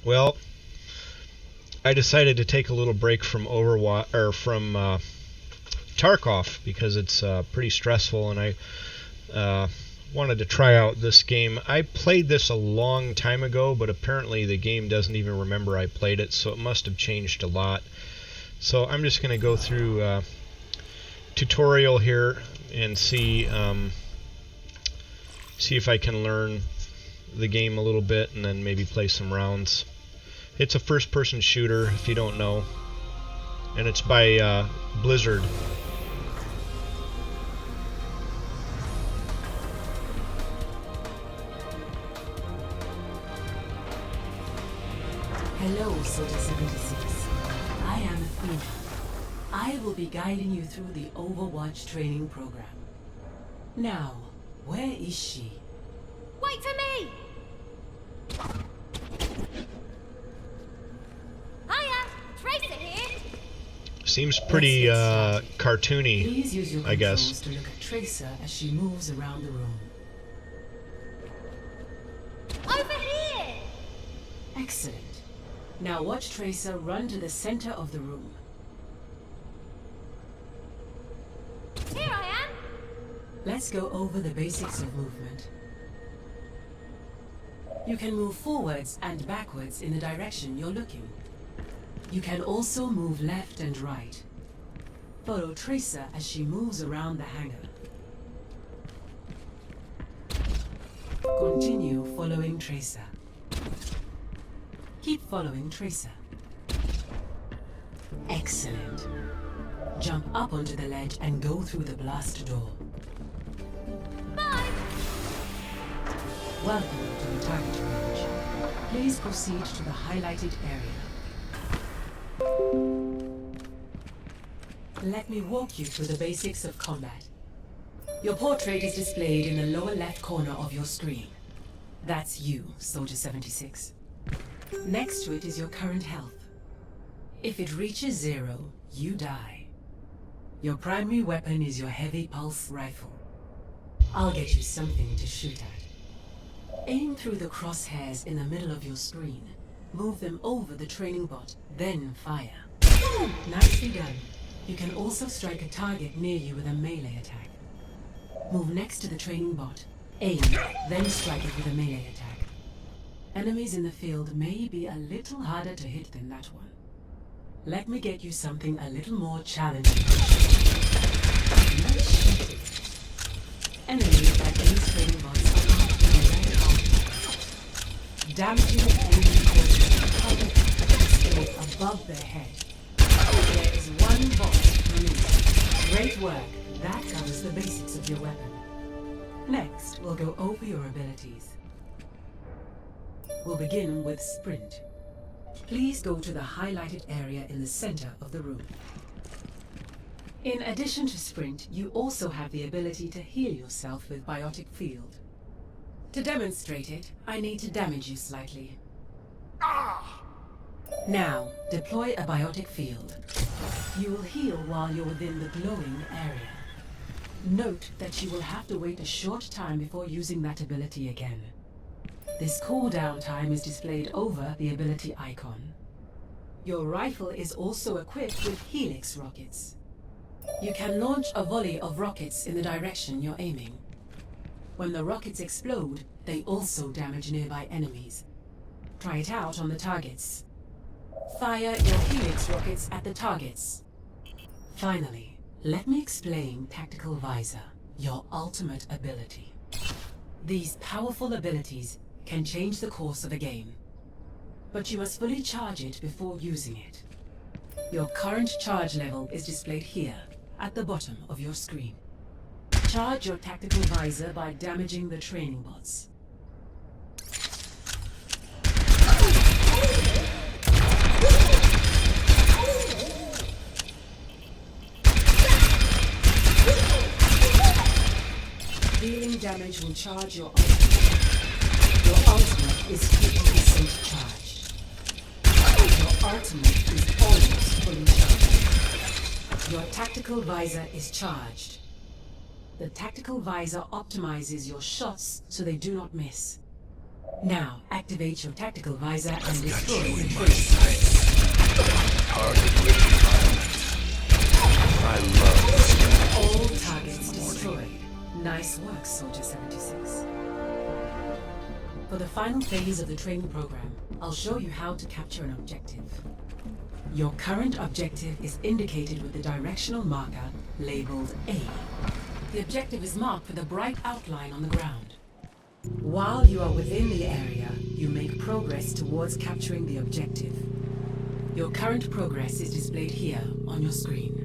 Well, I decided to take a little break from Overwatch or from Tarkov because it's pretty stressful, and I wanted to try out this game. I played this a long time ago, but apparently the game doesn't even remember I played it, so it must have changed a lot. So I'm just going to go through tutorial here and see if I can learn the game a little bit, and then maybe play some rounds. It's a first-person shooter, if you don't know, and it's by Blizzard. Hello, Soldier 76. I am Athena. I will be guiding you through the Overwatch training program. Now, where is she? Wait for me! Hiya! Tracer here! Seems pretty cartoony, Please use your I guess. controls to look at Tracer as she moves around the room. Over here! Excellent. Now watch Tracer run to the center of the room. Here I am! Let's go over the basics of movement. You can move forwards and backwards in the direction you're looking. You can also move left and right. Follow Tracer as she moves around the hangar. Continue following Tracer. Keep following Tracer. Excellent. Jump up onto the ledge and go through the blast door. Bye! Welcome to the target range. Please proceed to the highlighted area. Let me walk you through the basics of combat. Your portrait is displayed in the lower left corner of your screen. That's you, Soldier 76. Next to it is your current health. If it reaches 0, you die. Your primary weapon is your heavy pulse rifle. I'll get you something to shoot at. Aim through the crosshairs in the middle of your screen. Move them over the training bot, then fire. Nicely done. You can also strike a target near you with a melee attack. Move next to the training bot. Aim, then strike it with a melee attack. Enemies in the field may be a little harder to hit than that one. Let me get you something a little more challenging. Nice shooting. Enemies like these training bots are not very hard. Damaging an enemy causes a target to stay above their head. There is one bot remaining. Great work. That covers the basics of your weapon. Next, we'll go over your abilities. We'll begin with Sprint. Please go to the highlighted area in the center of the room. In addition to Sprint, you also have the ability to heal yourself with Biotic Field. To demonstrate it, I need to damage you slightly. Now, deploy a Biotic Field. You will heal while you're within the glowing area. Note that you will have to wait a short time before using that ability again. This cooldown time is displayed over the ability icon. Your rifle is also equipped with Helix rockets. You can launch a volley of rockets in the direction you're aiming. When the rockets explode, they also damage nearby enemies. Try it out on the targets. Fire your Helix rockets at the targets. Finally, let me explain Tactical Visor, your ultimate ability. These powerful abilities can change the course of a game, but you must fully charge it before using it. Your current charge level is displayed here, at the bottom of your screen. Charge your Tactical Visor by damaging the training bots. Dealing damage will charge your ultimate. Your ultimate is 50% charged. Your ultimate is almost fully charged. Your Tactical Visor is charged. The Tactical Visor optimizes your shots so they do not miss. Now, activate your tactical visor and destroy the trace. Target retrieved. I love this. All targets destroyed. Nice work, Soldier 76. For the final phase of the training program, I'll show you how to capture an objective. Your current objective is indicated with the directional marker labeled A. The objective is marked with a bright outline on the ground. While you are within the area, you make progress towards capturing the objective. Your current progress is displayed here on your screen.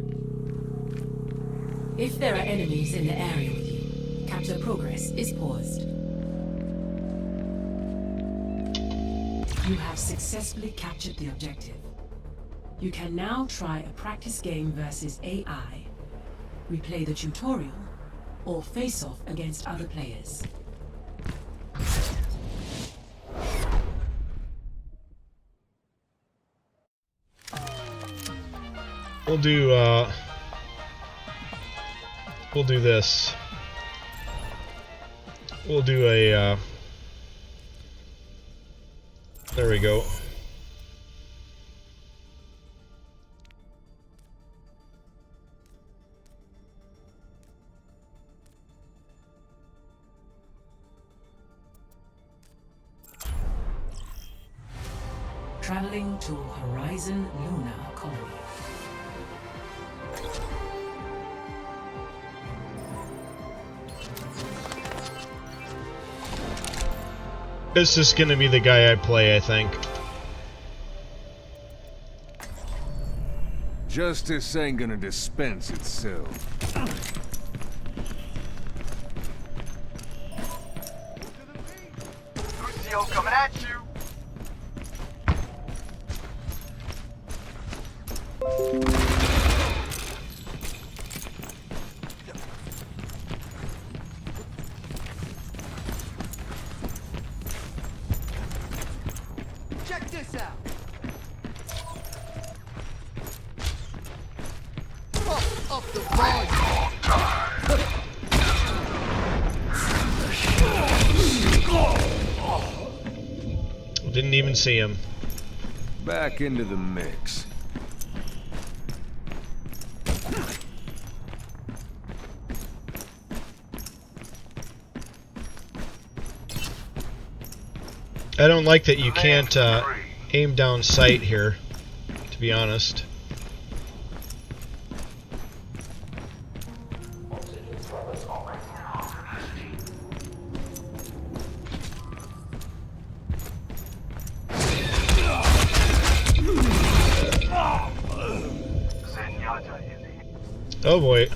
If there are enemies in the area with you, capture progress is paused. You have successfully captured the objective. You can now try a practice game versus AI, replay the tutorial, or face off against other players. We'll do this. We'll do a, there we go. Traveling to Horizon Luna Colony. This is gonna be the guy I play, I think. Justice ain't gonna dispense itself. Lucio coming at you. Check this out. Up the volume. Didn't even see him. Back into the mix. I don't like that you can't aim down sight here, to be honest. Oh boy.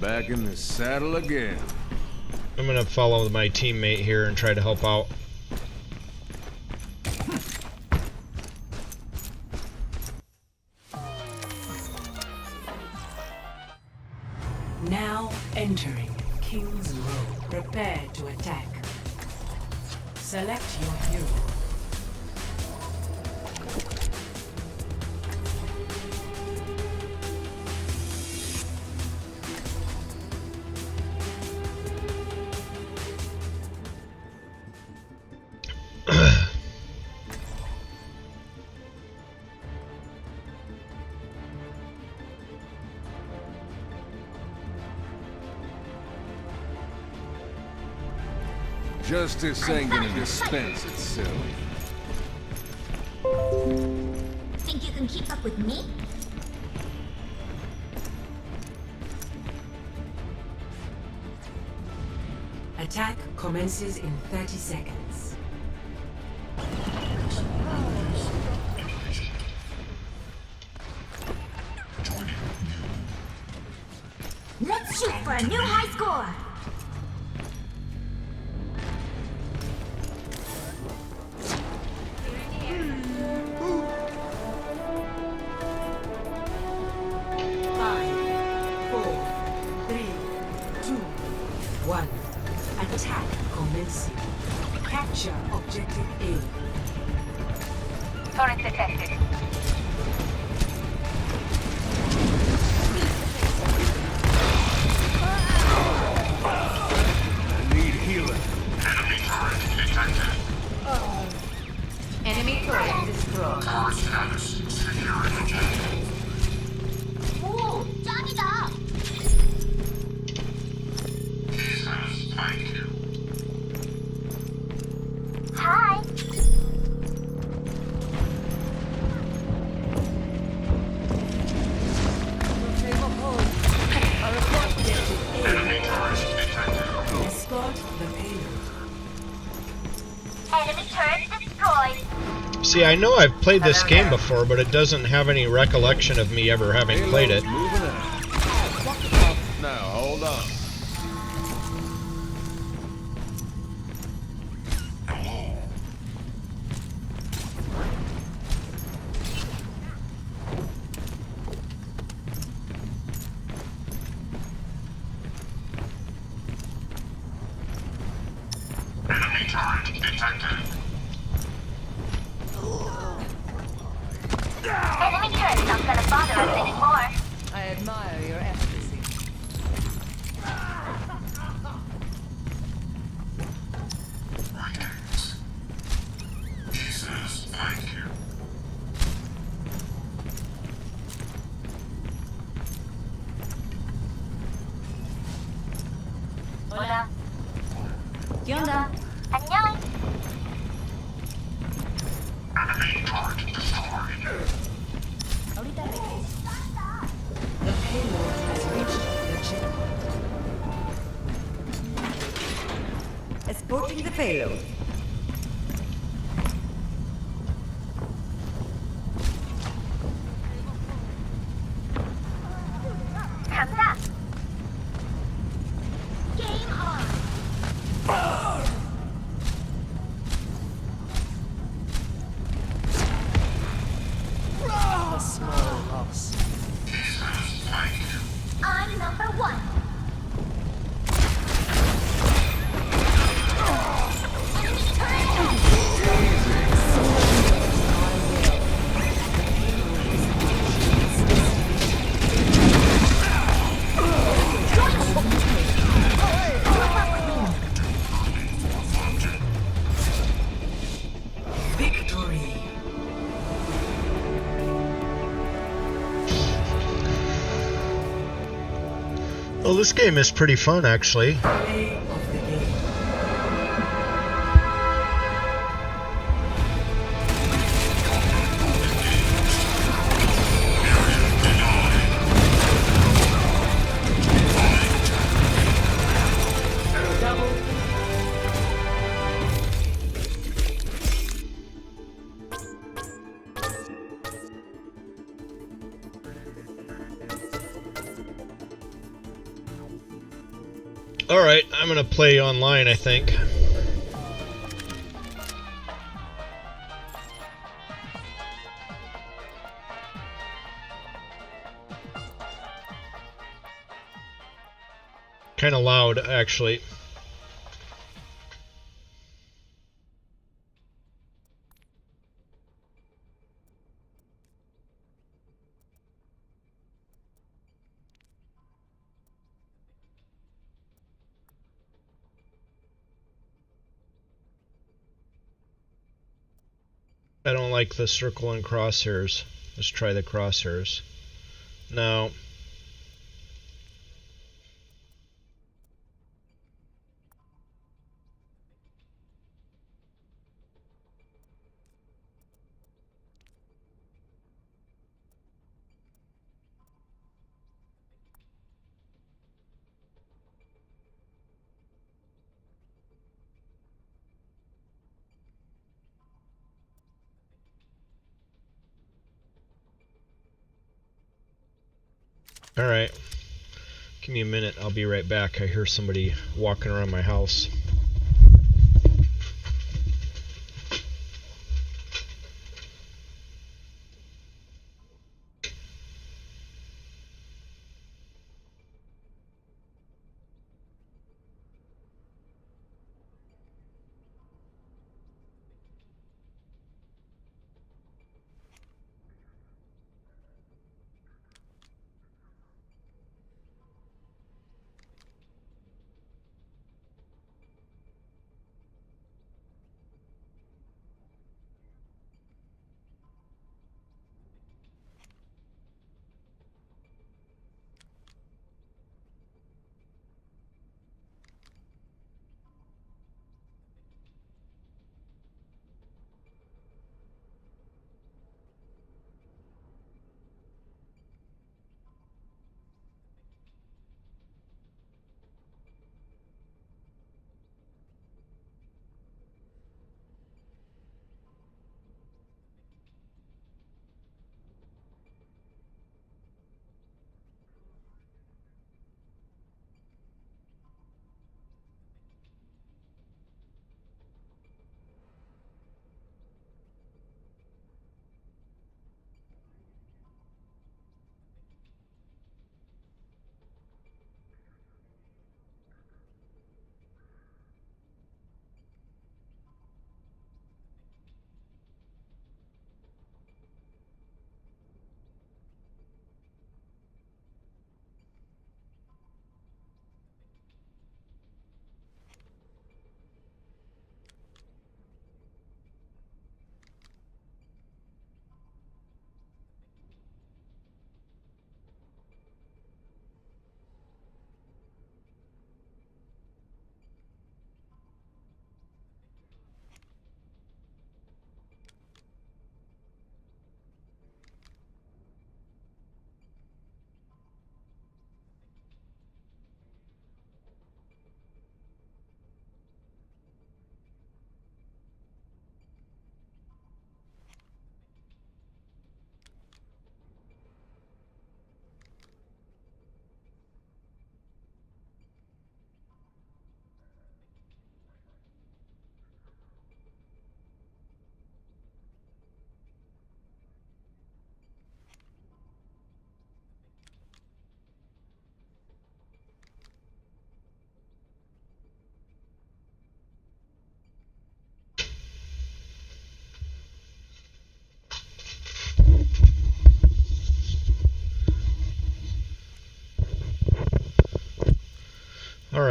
Back in the saddle again. I'm gonna follow my teammate here and try to help out. Now entering King's Row. Prepare to attack. Select your hero. Justice ain't gonna dispense itself. Think you can keep up with me? Attack commences in 30 seconds. Let's shoot for a new high score! Attack commencing. Capture objective A. Turret detected. I need healing. Enemy turret detected. Enemy turret destroyed. 오, 짱이다. Hi. Escort the payload. Enemy turret destroyed. See, I know I've played this game before, but it doesn't have any recollection of me ever having played it. Moving out. Now, hold on. Enemy turret not gonna bother us anymore. I admire your efficacy. Hola. ¿Qué onda? 안녕. ahorita regreso. The payload has reached the checkpoint. Escorting the payload. 감사. Game on. A small loss. I'm number one. Victory. Well, this game is pretty fun, actually. Play of the game. Alright, I'm gonna play online, I think. Kinda loud, actually. I don't like the circle and crosshairs. Let's try the crosshairs. No. Alright. Give me a minute. I'll be right back. I hear somebody walking around my house.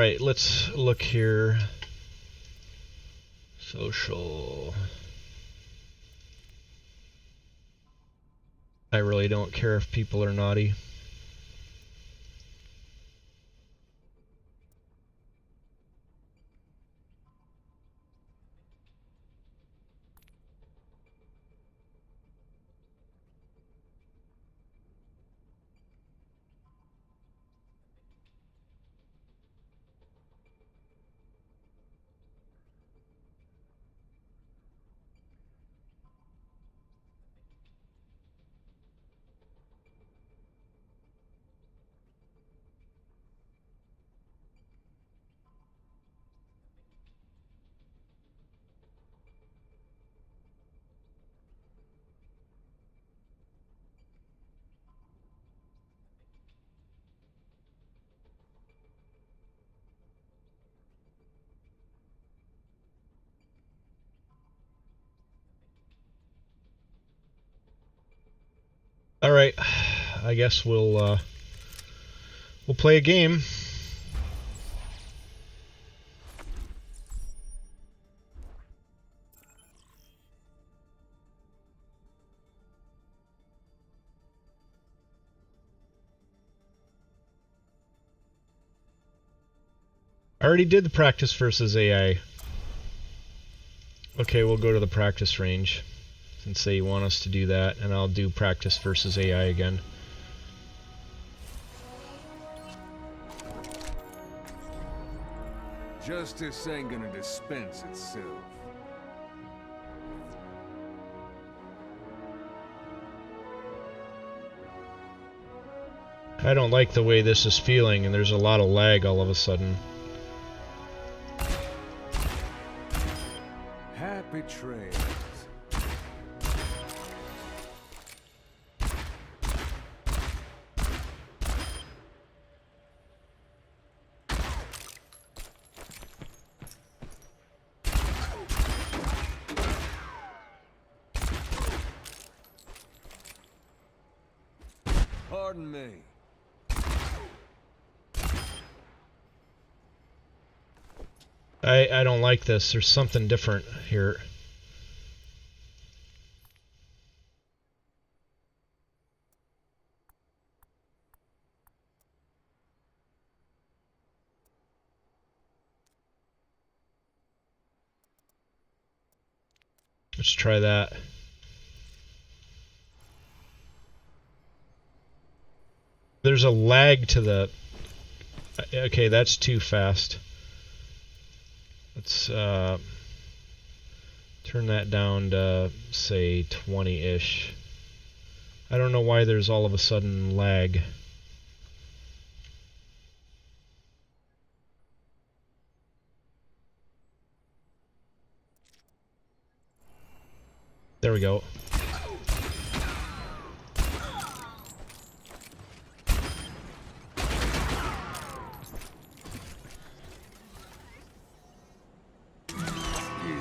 Alright, let's look here. Social. I really don't care if people are naughty. All right, I guess we'll play a game. I already did the practice versus AI. Okay, we'll go to the practice range since they want us to do that, and I'll do practice versus AI again. Justice ain't gonna dispense itself. I don't like the way this is feeling, and there's a lot of lag all of a sudden. Happy trails. Pardon me. I don't like this. There's something different here. Let's try that. There's a lag to the... Okay, that's too fast. Let's turn that down to, say, 20-ish. I don't know why there's all of a sudden lag. There we go.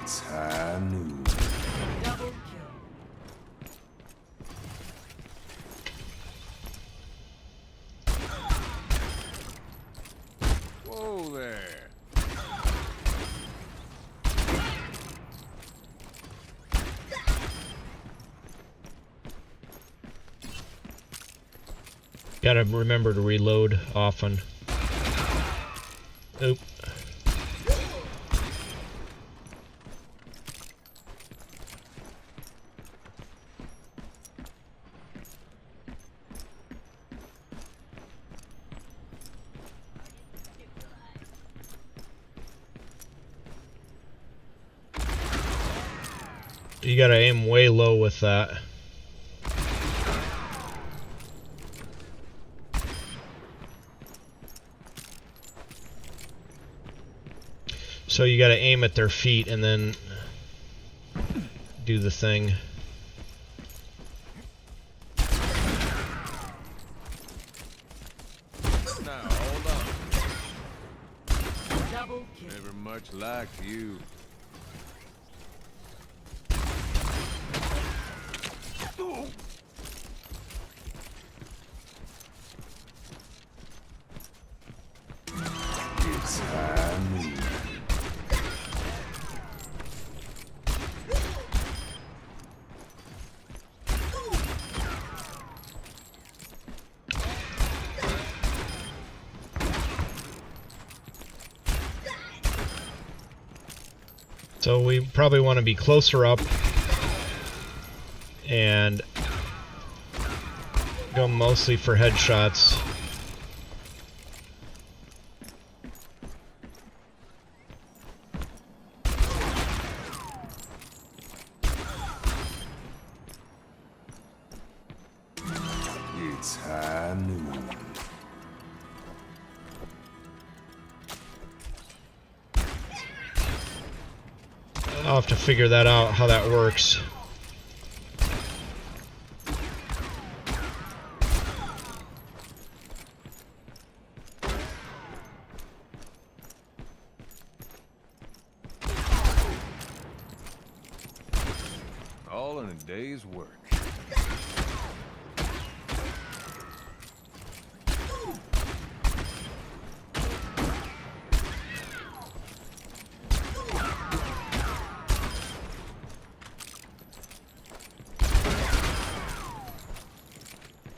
It's high noon. Double kill. Whoa there. Gotta remember to reload often. Oop. You gotta aim way low with that. So you gotta aim at their feet and then do the thing. Now, hold on. Double kill. Never much like you. It's high So we probably want to be closer up and go mostly for headshots. It's high noon. I'll have to figure that out, how that works. All in a day's work.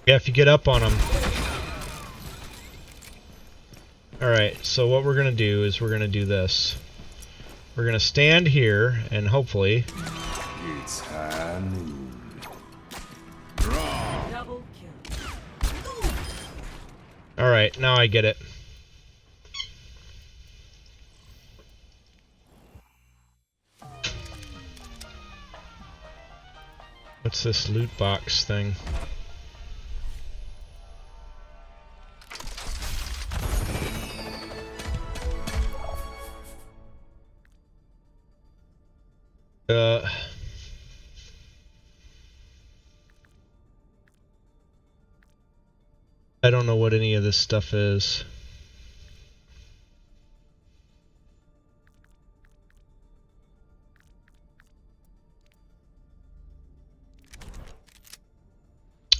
Yeah, if you get up on them. Alright, so what we're going to do is we're going to do this. We're going to stand here and hopefully... It's high noon. Double kill. Alright, now I get it. What's this loot box thing? I don't know what any of this stuff is.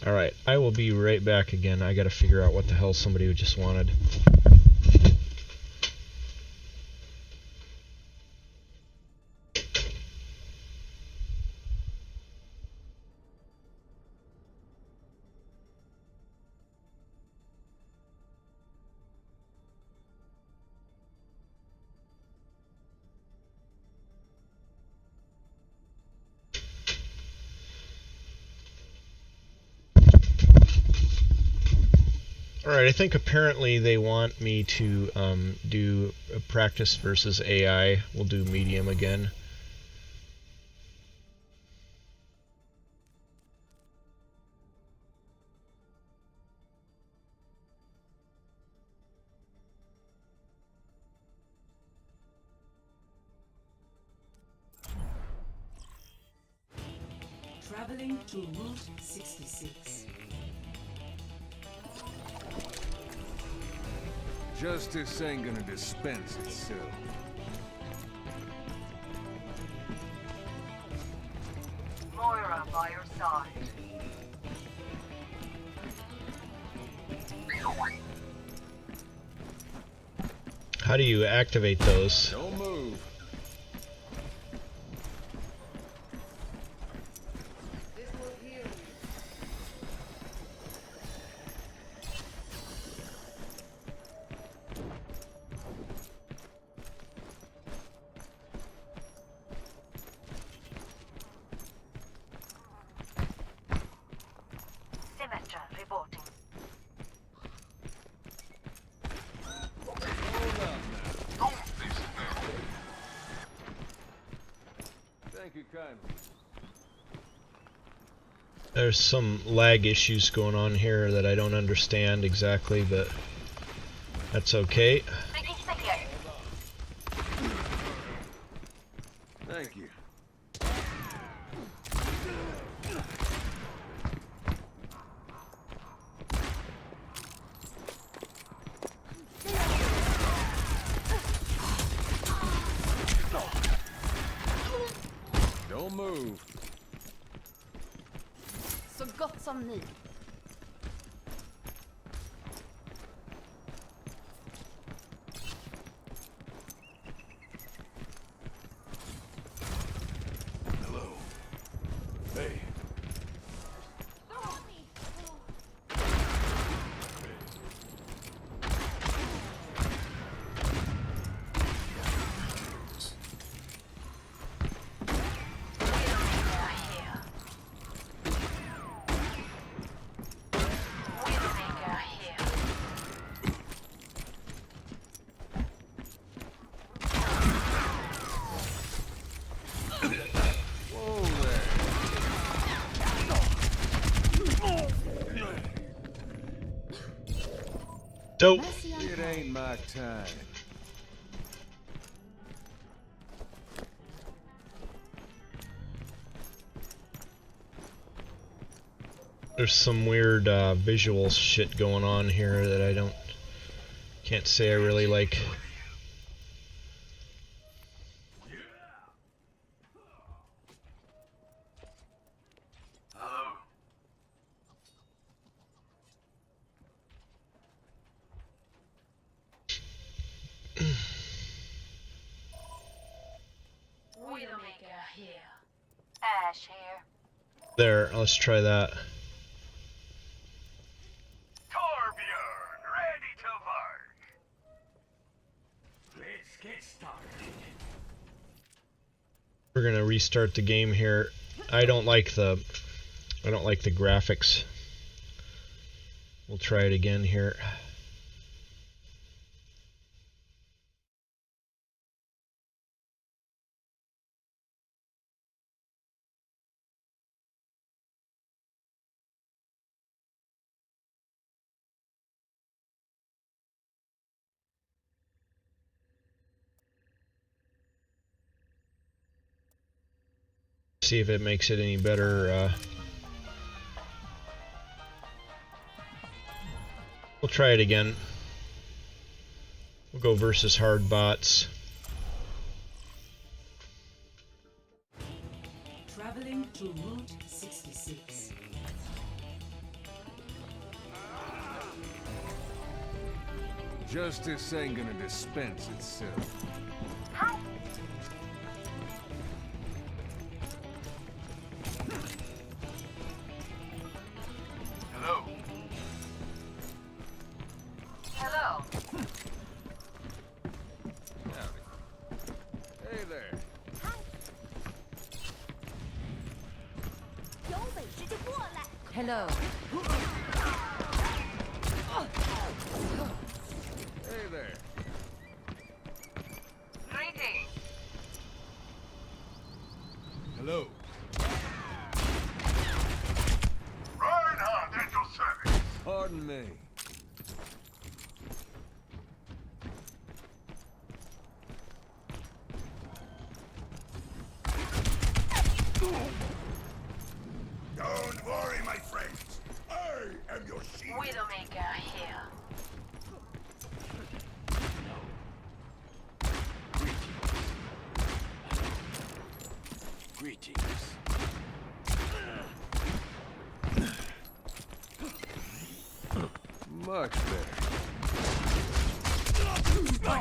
Alright, I will be right back again. I gotta figure out what the hell somebody just wanted. Alright, I think apparently they want me to do a practice versus AI. We'll do medium again. Traveling to Route 66. Justice ain't gonna dispense itself. Moira by your side. How do you activate those? Don't move. Symmetra reporting. Thank you kindly. There's some lag issues going on here that I don't understand exactly, but that's okay. Thank you. Don't move. Så gott som ny. Hello. Hey. Dope. It ain't my time. There's some weird visual shit going on here that I can't say I really like. Widowmaker here. Ash here. There, let's try that. Torbjorn, ready to work. Let's get started. We're gonna restart the game here. I don't like the graphics. We'll try it again here. See if it makes it any better. We'll try it again. We'll go versus hard bots. Traveling to Route 66. Justice ain't gonna dispense itself. Hello. Hello. Howdy. Hey there. Hello. Hey there. Greetings. Hello. Reinhardt at your service. Pardon me. Don't worry, my friends. I am your shield. Widowmaker here. Greetings. Much better. I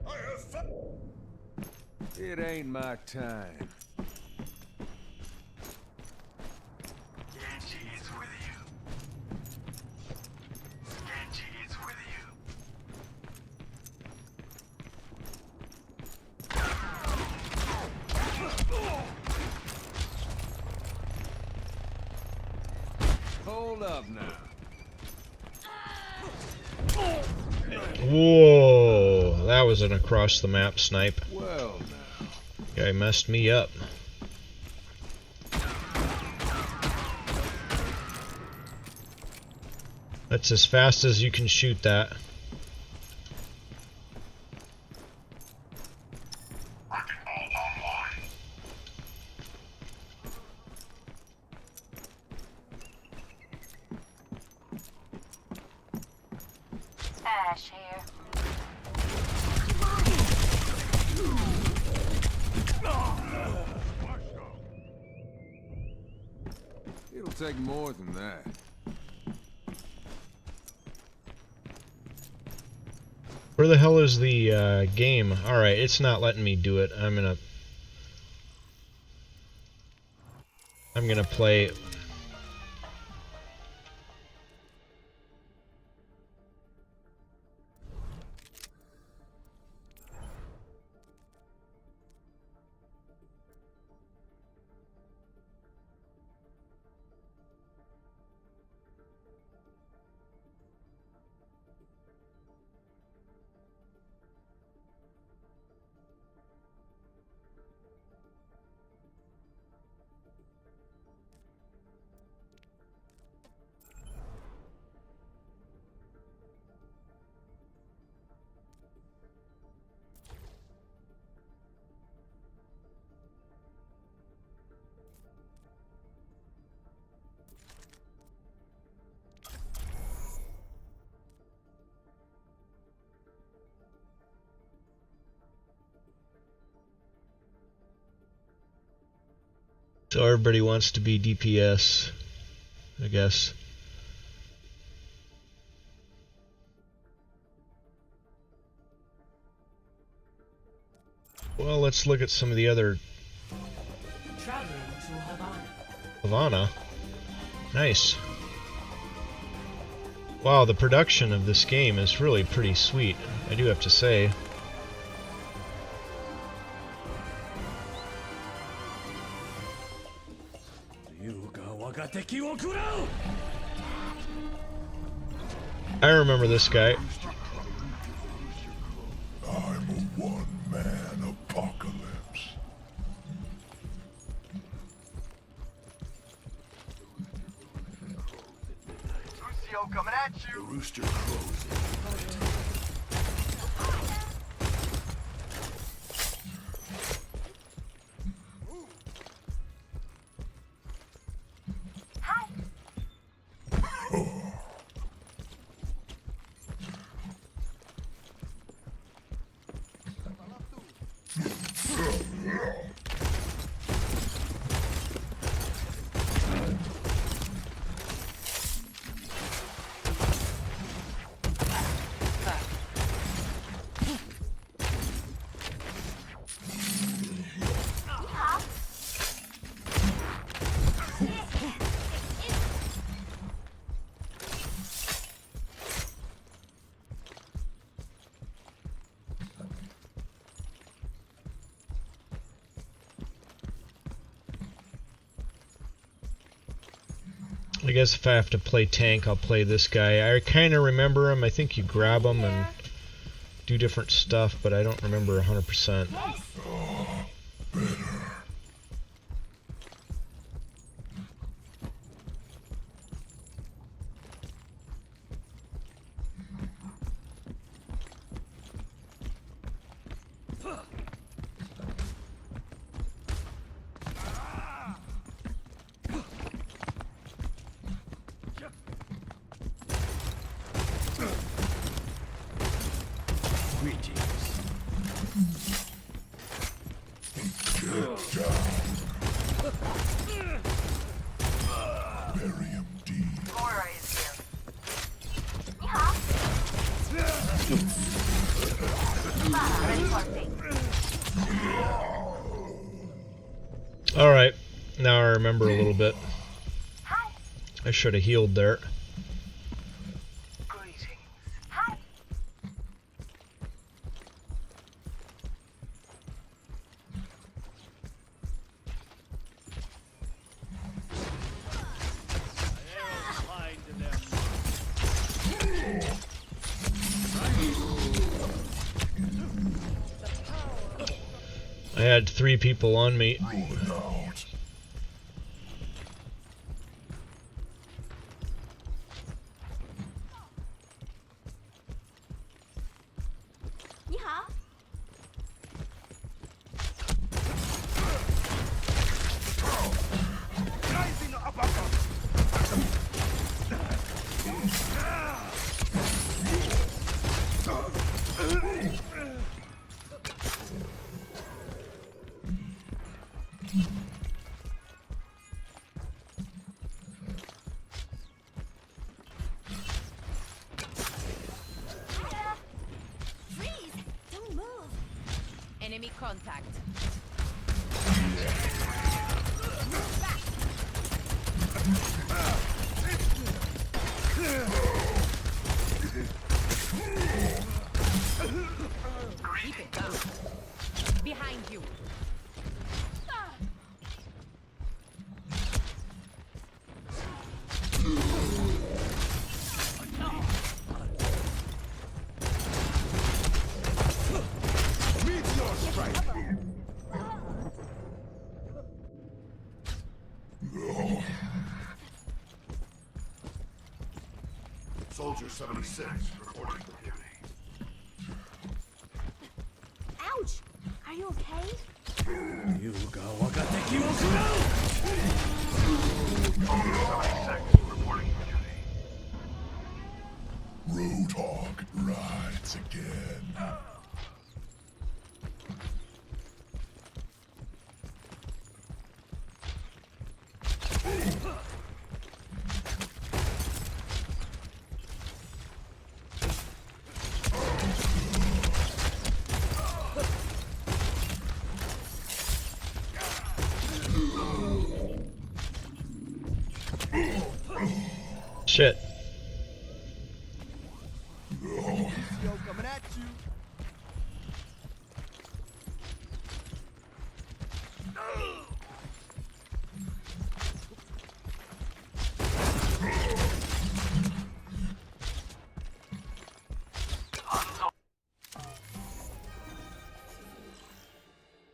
have found. It ain't my time. Genji is with you. Genji is with you. Hold up now. Whoa, that was an across the map snipe. Well now. Guy messed me up. That's as fast as you can shoot that. Wrecking ball online. Ash here. It'll take more than that. Where the hell is the game? Alright, it's not letting me do it. I'm gonna play. So everybody wants to be DPS, I guess. Well, let's look at some of the other. Traveling to Havana. Havana. Nice. Wow, the production of this game is really pretty sweet, I do have to say. I remember this guy. I'm a one-man apocalypse. Lucio coming at you. The rooster crows. I guess if I have to play tank, I'll play this guy. I kind of remember him. I think you grab him and do different stuff, but I don't remember 100%. Laura is here. Alright, now I remember a little bit. I should have healed there. Greetings. I had 3 people on me. Enemy contact. Keep it down. Behind you. Soldier 76 reporting for duty. Ouch! Are you okay? Roadhog rides again. Shit. Lucio coming at you.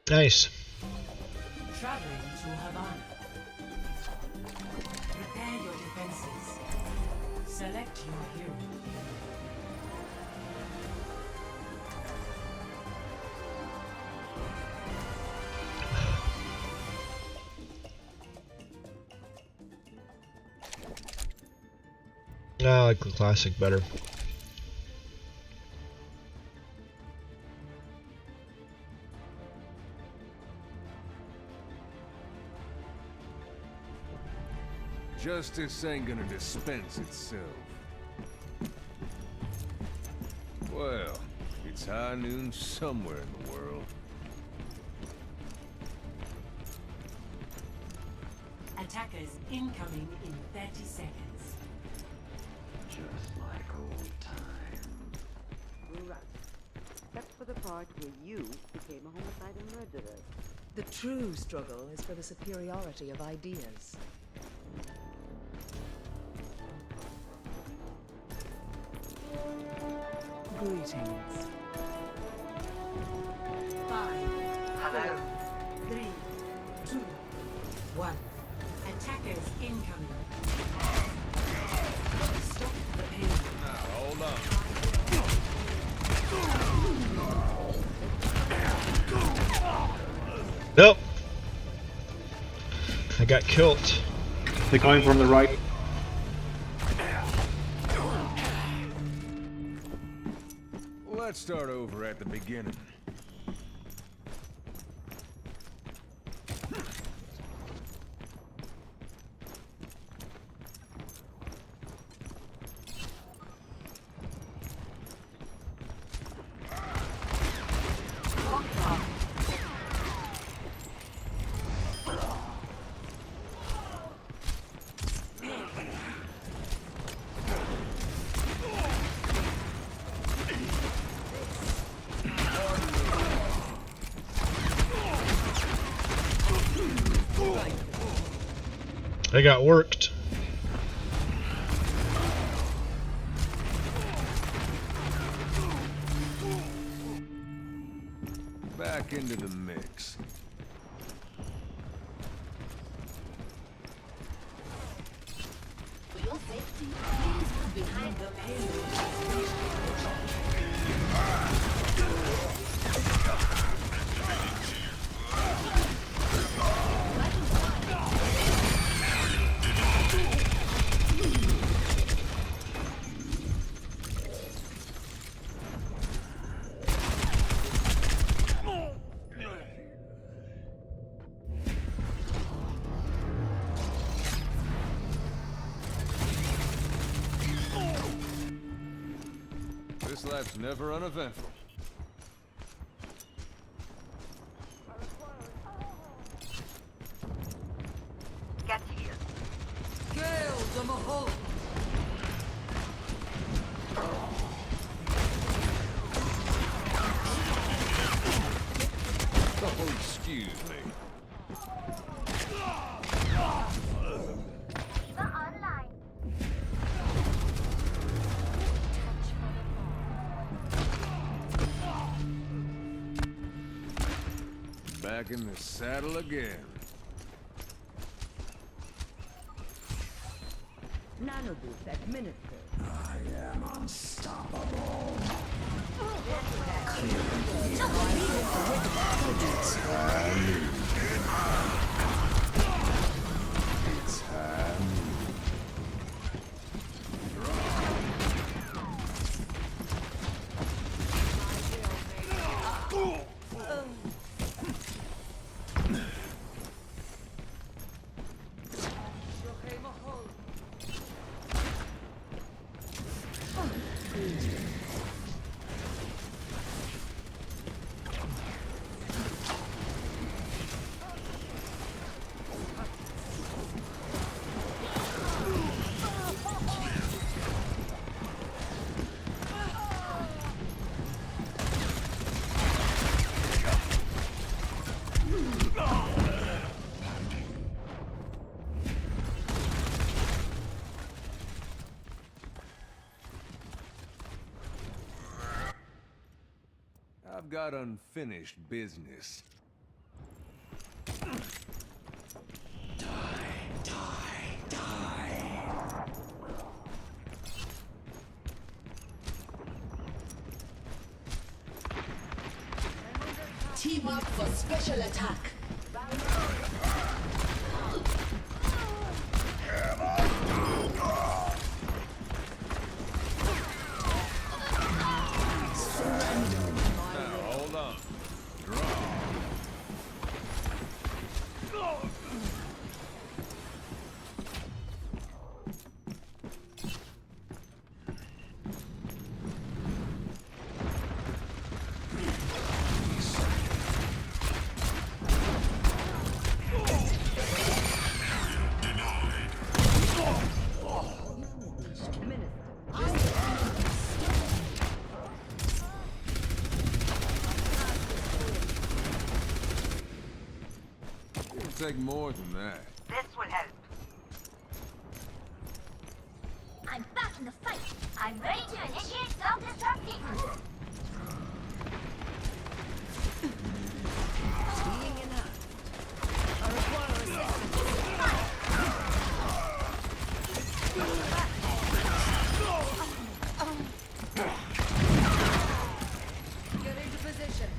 Nice. Traveling to Havana. Prepare your defenses. Select your hero. I like the classic better. Justice ain't gonna dispense itself. Well, it's high noon somewhere in the world. Attackers incoming in 30 seconds. Just like old times. Right. Except for the part where you became a homicidal murderer. The true struggle is for the superiority of ideas. Greetings. 5, 4, 3, 2, 1. Attackers incoming. Stop the pain. Now, hold on. Nope. I got killed. They're coming from the right. Let's start over at the beginning. I got worked. Back into the mix. For your safety, please move behind the payload. This life's never uneventful. Get here. Gale the Mahal. Oh, excuse me. Diva online. Back in the saddle again. Nanoboost administered. I am unstoppable. It's I've got unfinished business. Team up for special attack. Now, hold on. It'll take more than that. This will help. I'm back in the fight. I'm ready to initiate self-destruct sequence. Being enough. I require assistance. Get into position.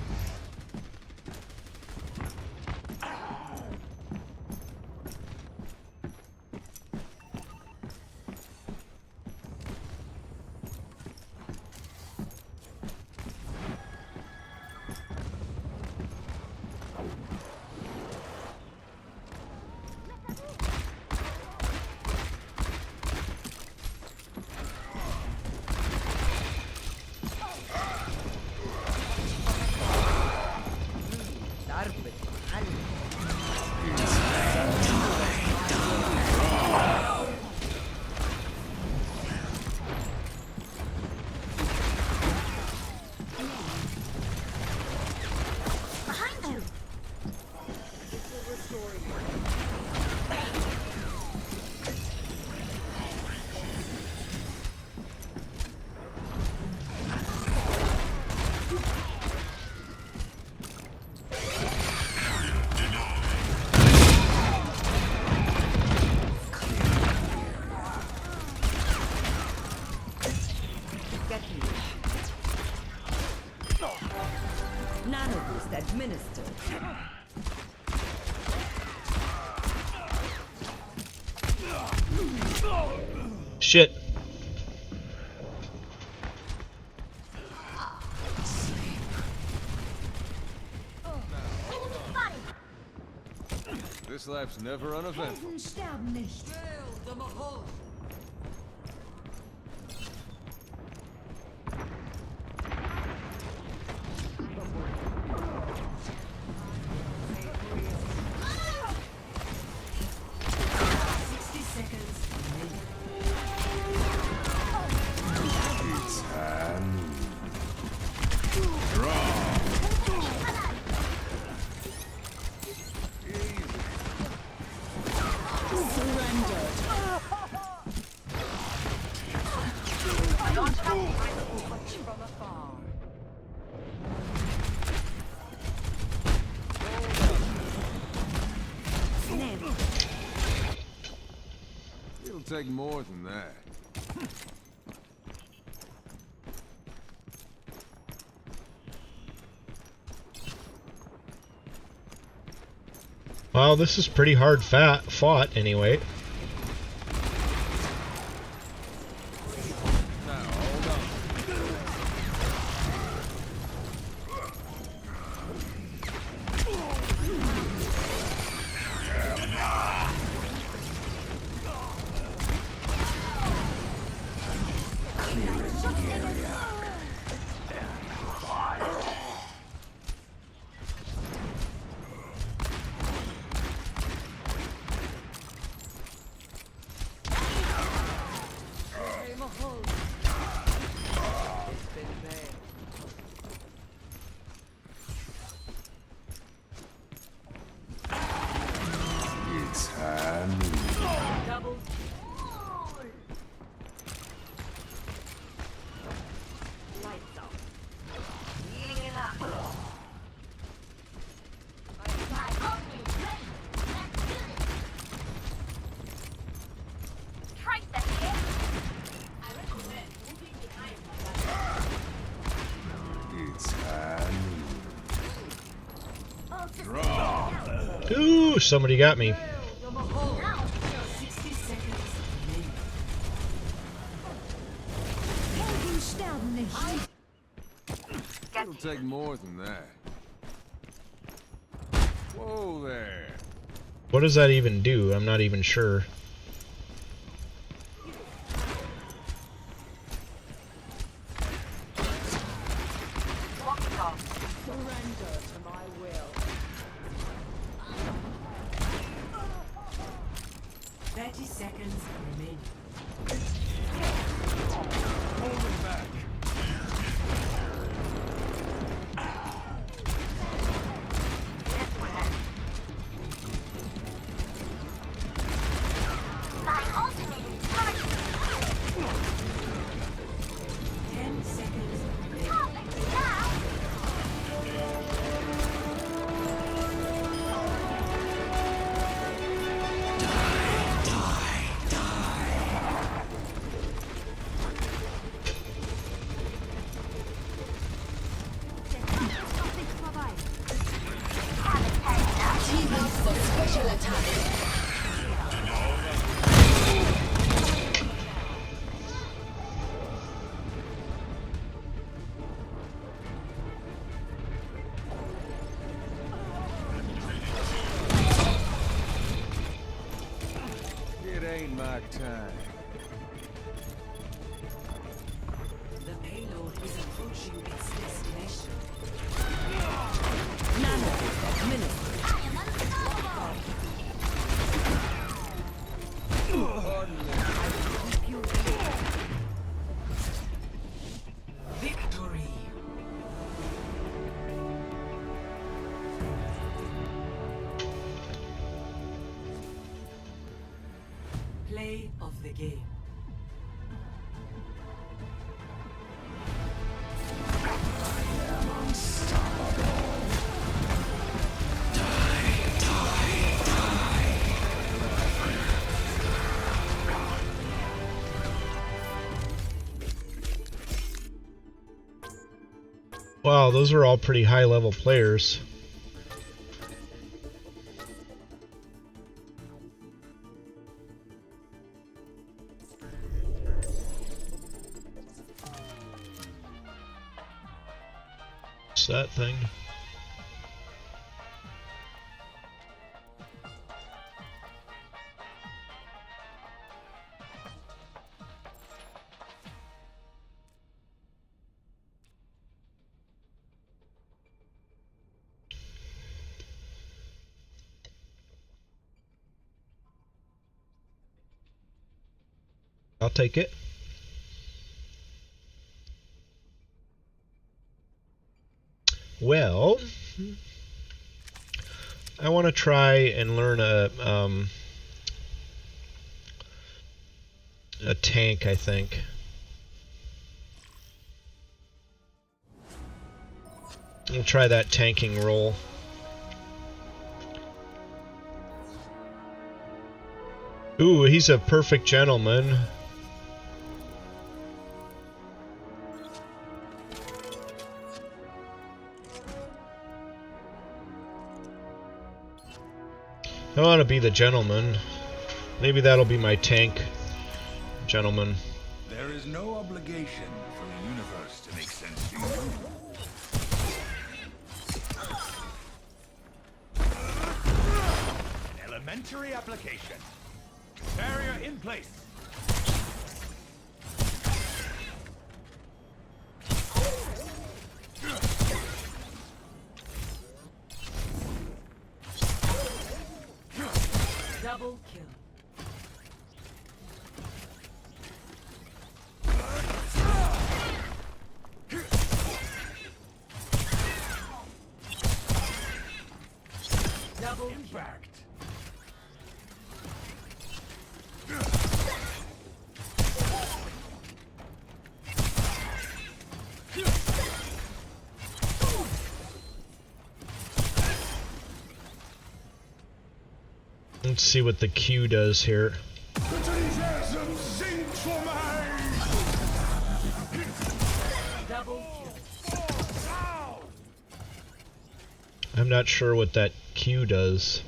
Nanoboost administered. Shit. This lap's never uneventful. Sterben nicht. It'll take more than that. Well, this is pretty hard fought anyway. somebody got me. 60 seconds remaining. It'll take more than that. Whoa there. What does that even do? I'm not even sure. Surrender to my will. 30 seconds remaining. Hold him back. My ultimate is charging. 10 seconds remaining. Perfect now. It ain't my time. The payload is approaching its destination. Victory. Play of the game. Wow, those are all pretty high level players. What's that thing? I'll take it. Well, I want to try and learn a tank, I think. We'll try that tanking role. Ooh, he's a perfect gentleman. I want to be the gentleman. Maybe that'll be my tank, gentleman. There is no obligation for the universe to make sense to you. An elementary application. Barrier in place. Double kill. Double Impact. Let's see what the Q does here. Double kill. I'm not sure what that Q does.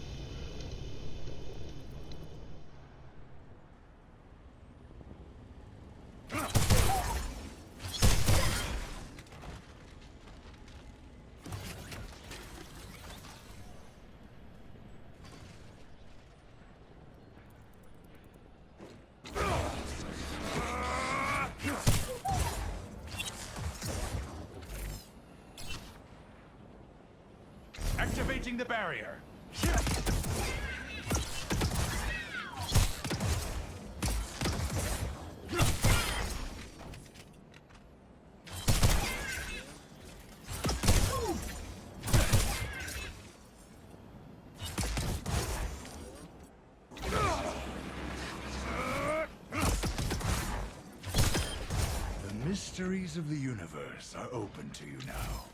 Breaching the barrier. The mysteries of the universe are open to you now.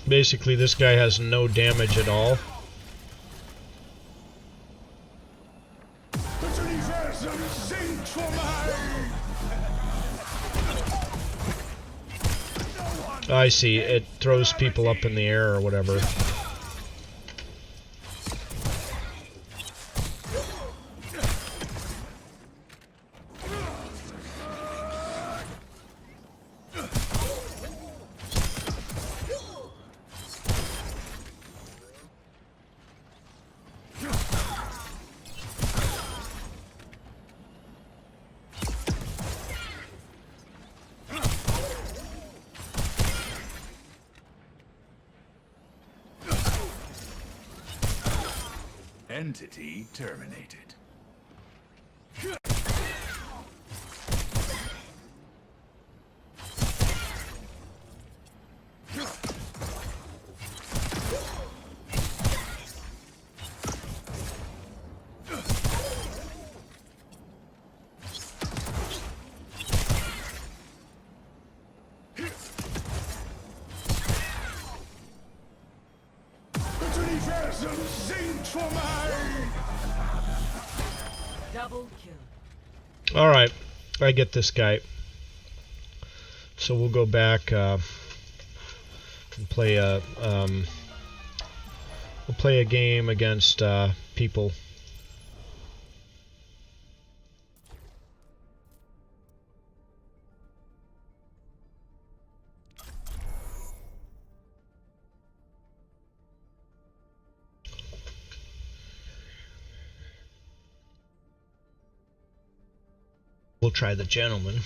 Basically, this guy has no damage at all. I see. It throws people up in the air or whatever. Entity terminated. Double kill. All right, I get this guy. So we'll go back and play a we'll play a game against people. We'll try the gentleman.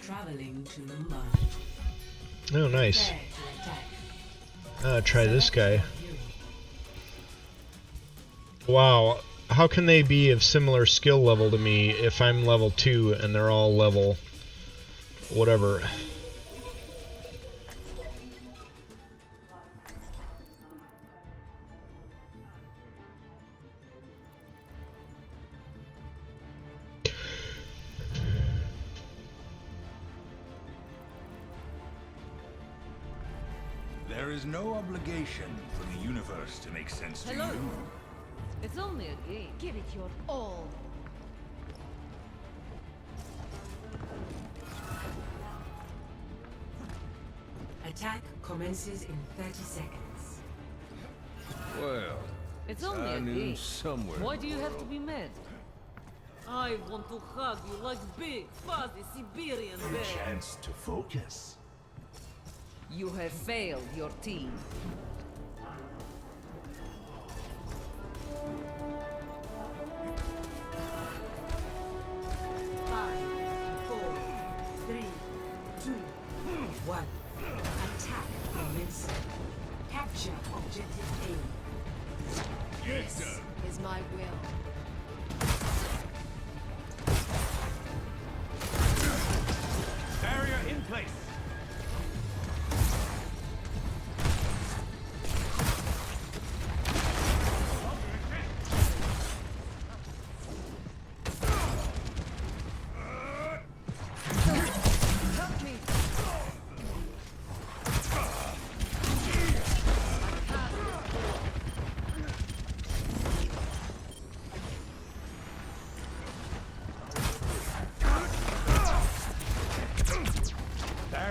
Traveling to Mumbai. Oh, nice. Try this guy. Wow, how can they be of similar skill level to me if I'm level 2 and they're all level whatever? There is no obligation for the universe to make sense to Hello. you. It's only a game. Give it your all. Attack commences in 30 seconds. Well, It's only I a knew game. somewhere. Why do you have to be mad? I want to hug you like big, fuzzy Siberian A bear. chance to focus. You have failed your team. Five, 4, 3, 2, 1. Attack commencing. Capture objective A. This is my will.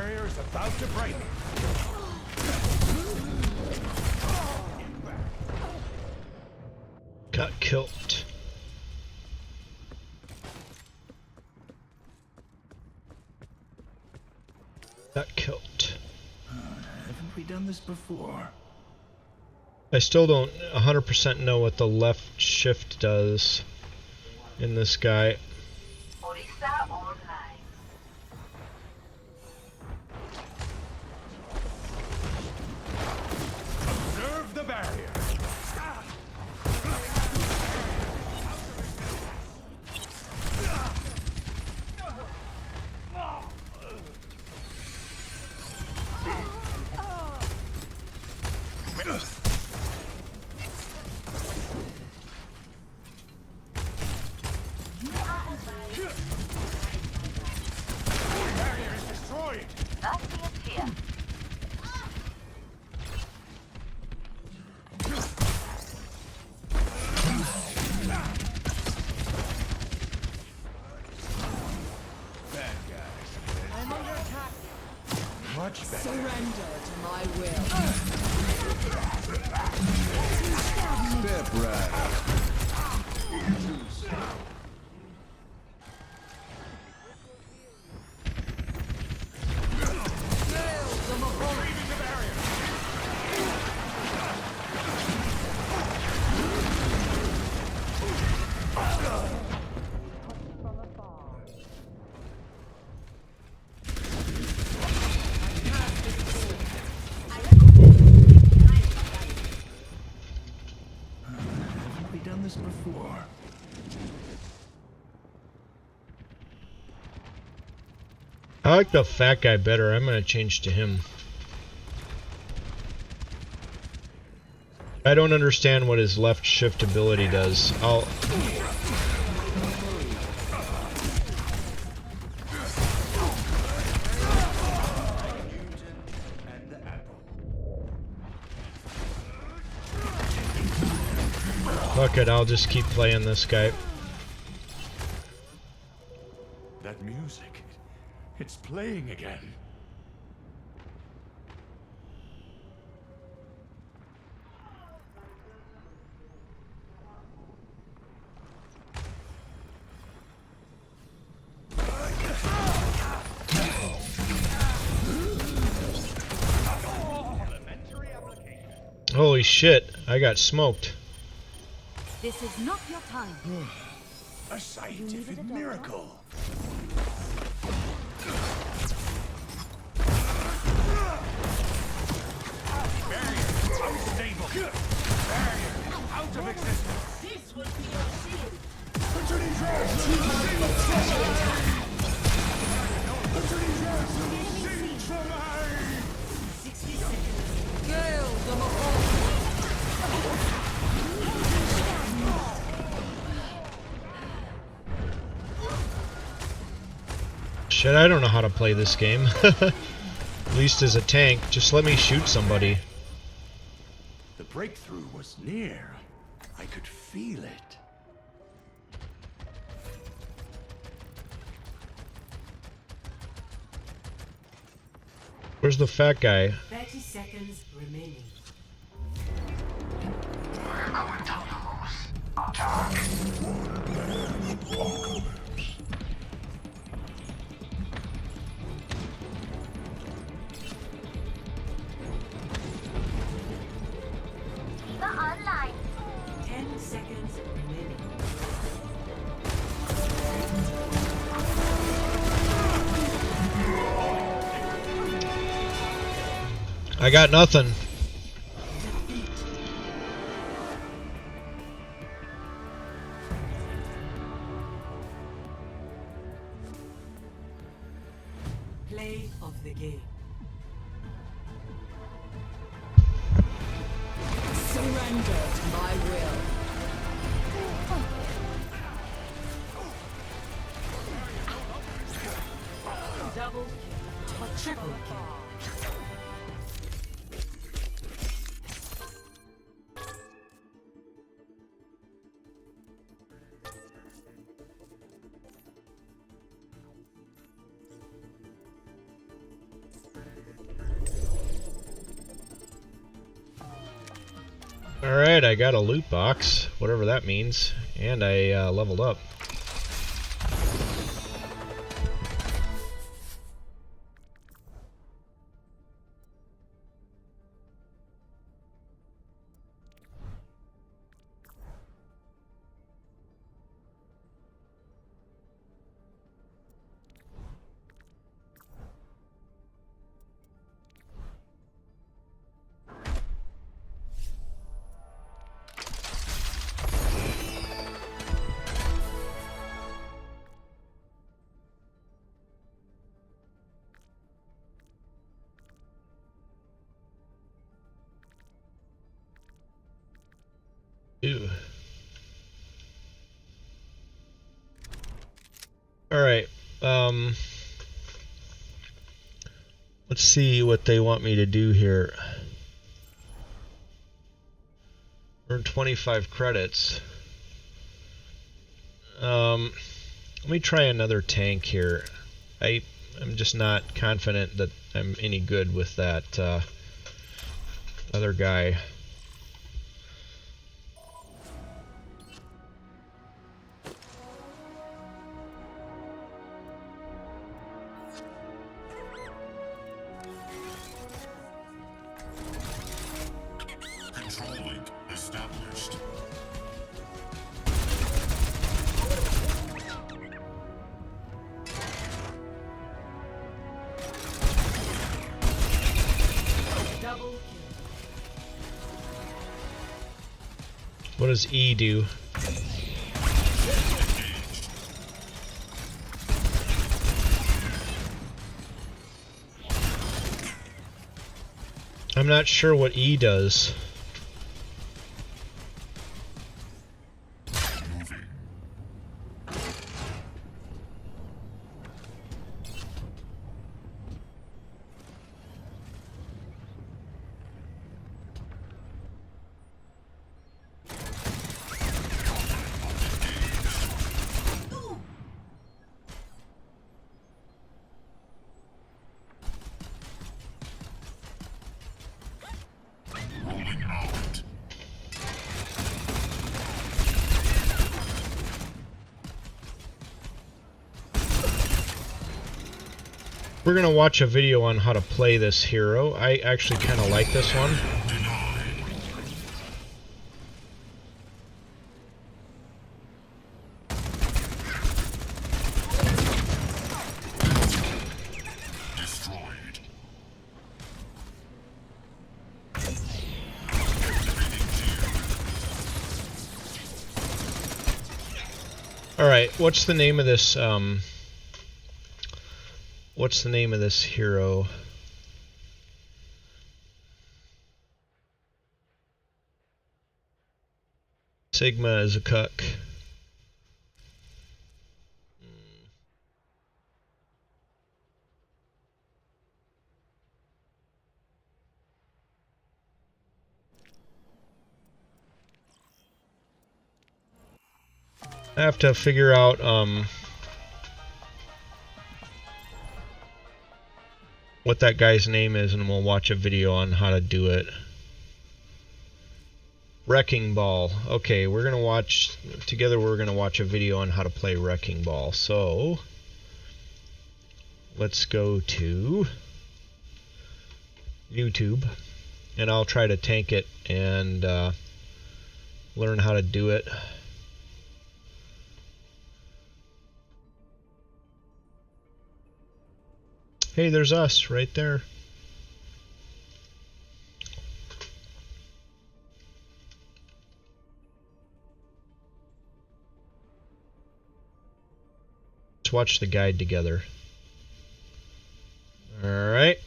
barrier is about to break. Got killed. Got killed. Haven't we done this before? I still don't 100% know what the left shift does in this guy. Orisa online. Observe the barrier. Barrier is destroyed. Bastion's here. Bad guys. I'm under attack. Much better. Surrender to my will. Step right. Retrieving the barrier. Haven't we done this before? I like the fat guy better. I'm gonna change to him. I don't understand what his left shift ability does. Fuck it, I'll just keep playing this guy. That music. It's playing again. Holy shit, I got smoked. This is not your time. A scientific miracle. Barrier unstable. Barrier out of existence. This will be your shield. Returning trash. Returning trash. Siege for mine. 60 seconds. Gale the Mahal. Shit, I don't know how to play this game. At least as a tank, just let me shoot somebody. The breakthrough was near. I could feel it. Where's the fat guy? 30 seconds remaining. The online. 10 seconds remaining. I got nothing. Play of the game. Surrender to my will. Double kill. Triple kill. Alright, I got a loot box, whatever that means, and I leveled up. Ew. Alright, let's see what they want me to do here. Earn 25 credits. Let me try another tank here. I'm just not confident that I'm any good with that other guy. What does E do? I'm not sure what E does. We're gonna watch a video on how to play this hero. I actually kind of like this one. All right, what's the name of this? What's the name of this hero? Sigma is a cuck. I have to figure out what that guy's name is, and we'll watch a video on how to do it. Wrecking Ball. Okay, we're gonna watch together. We're gonna watch a video on how to play Wrecking Ball. So let's go to YouTube, and I'll try to tank it and learn how to do it. Hey, there's us right there. Let's watch the guide together. All right.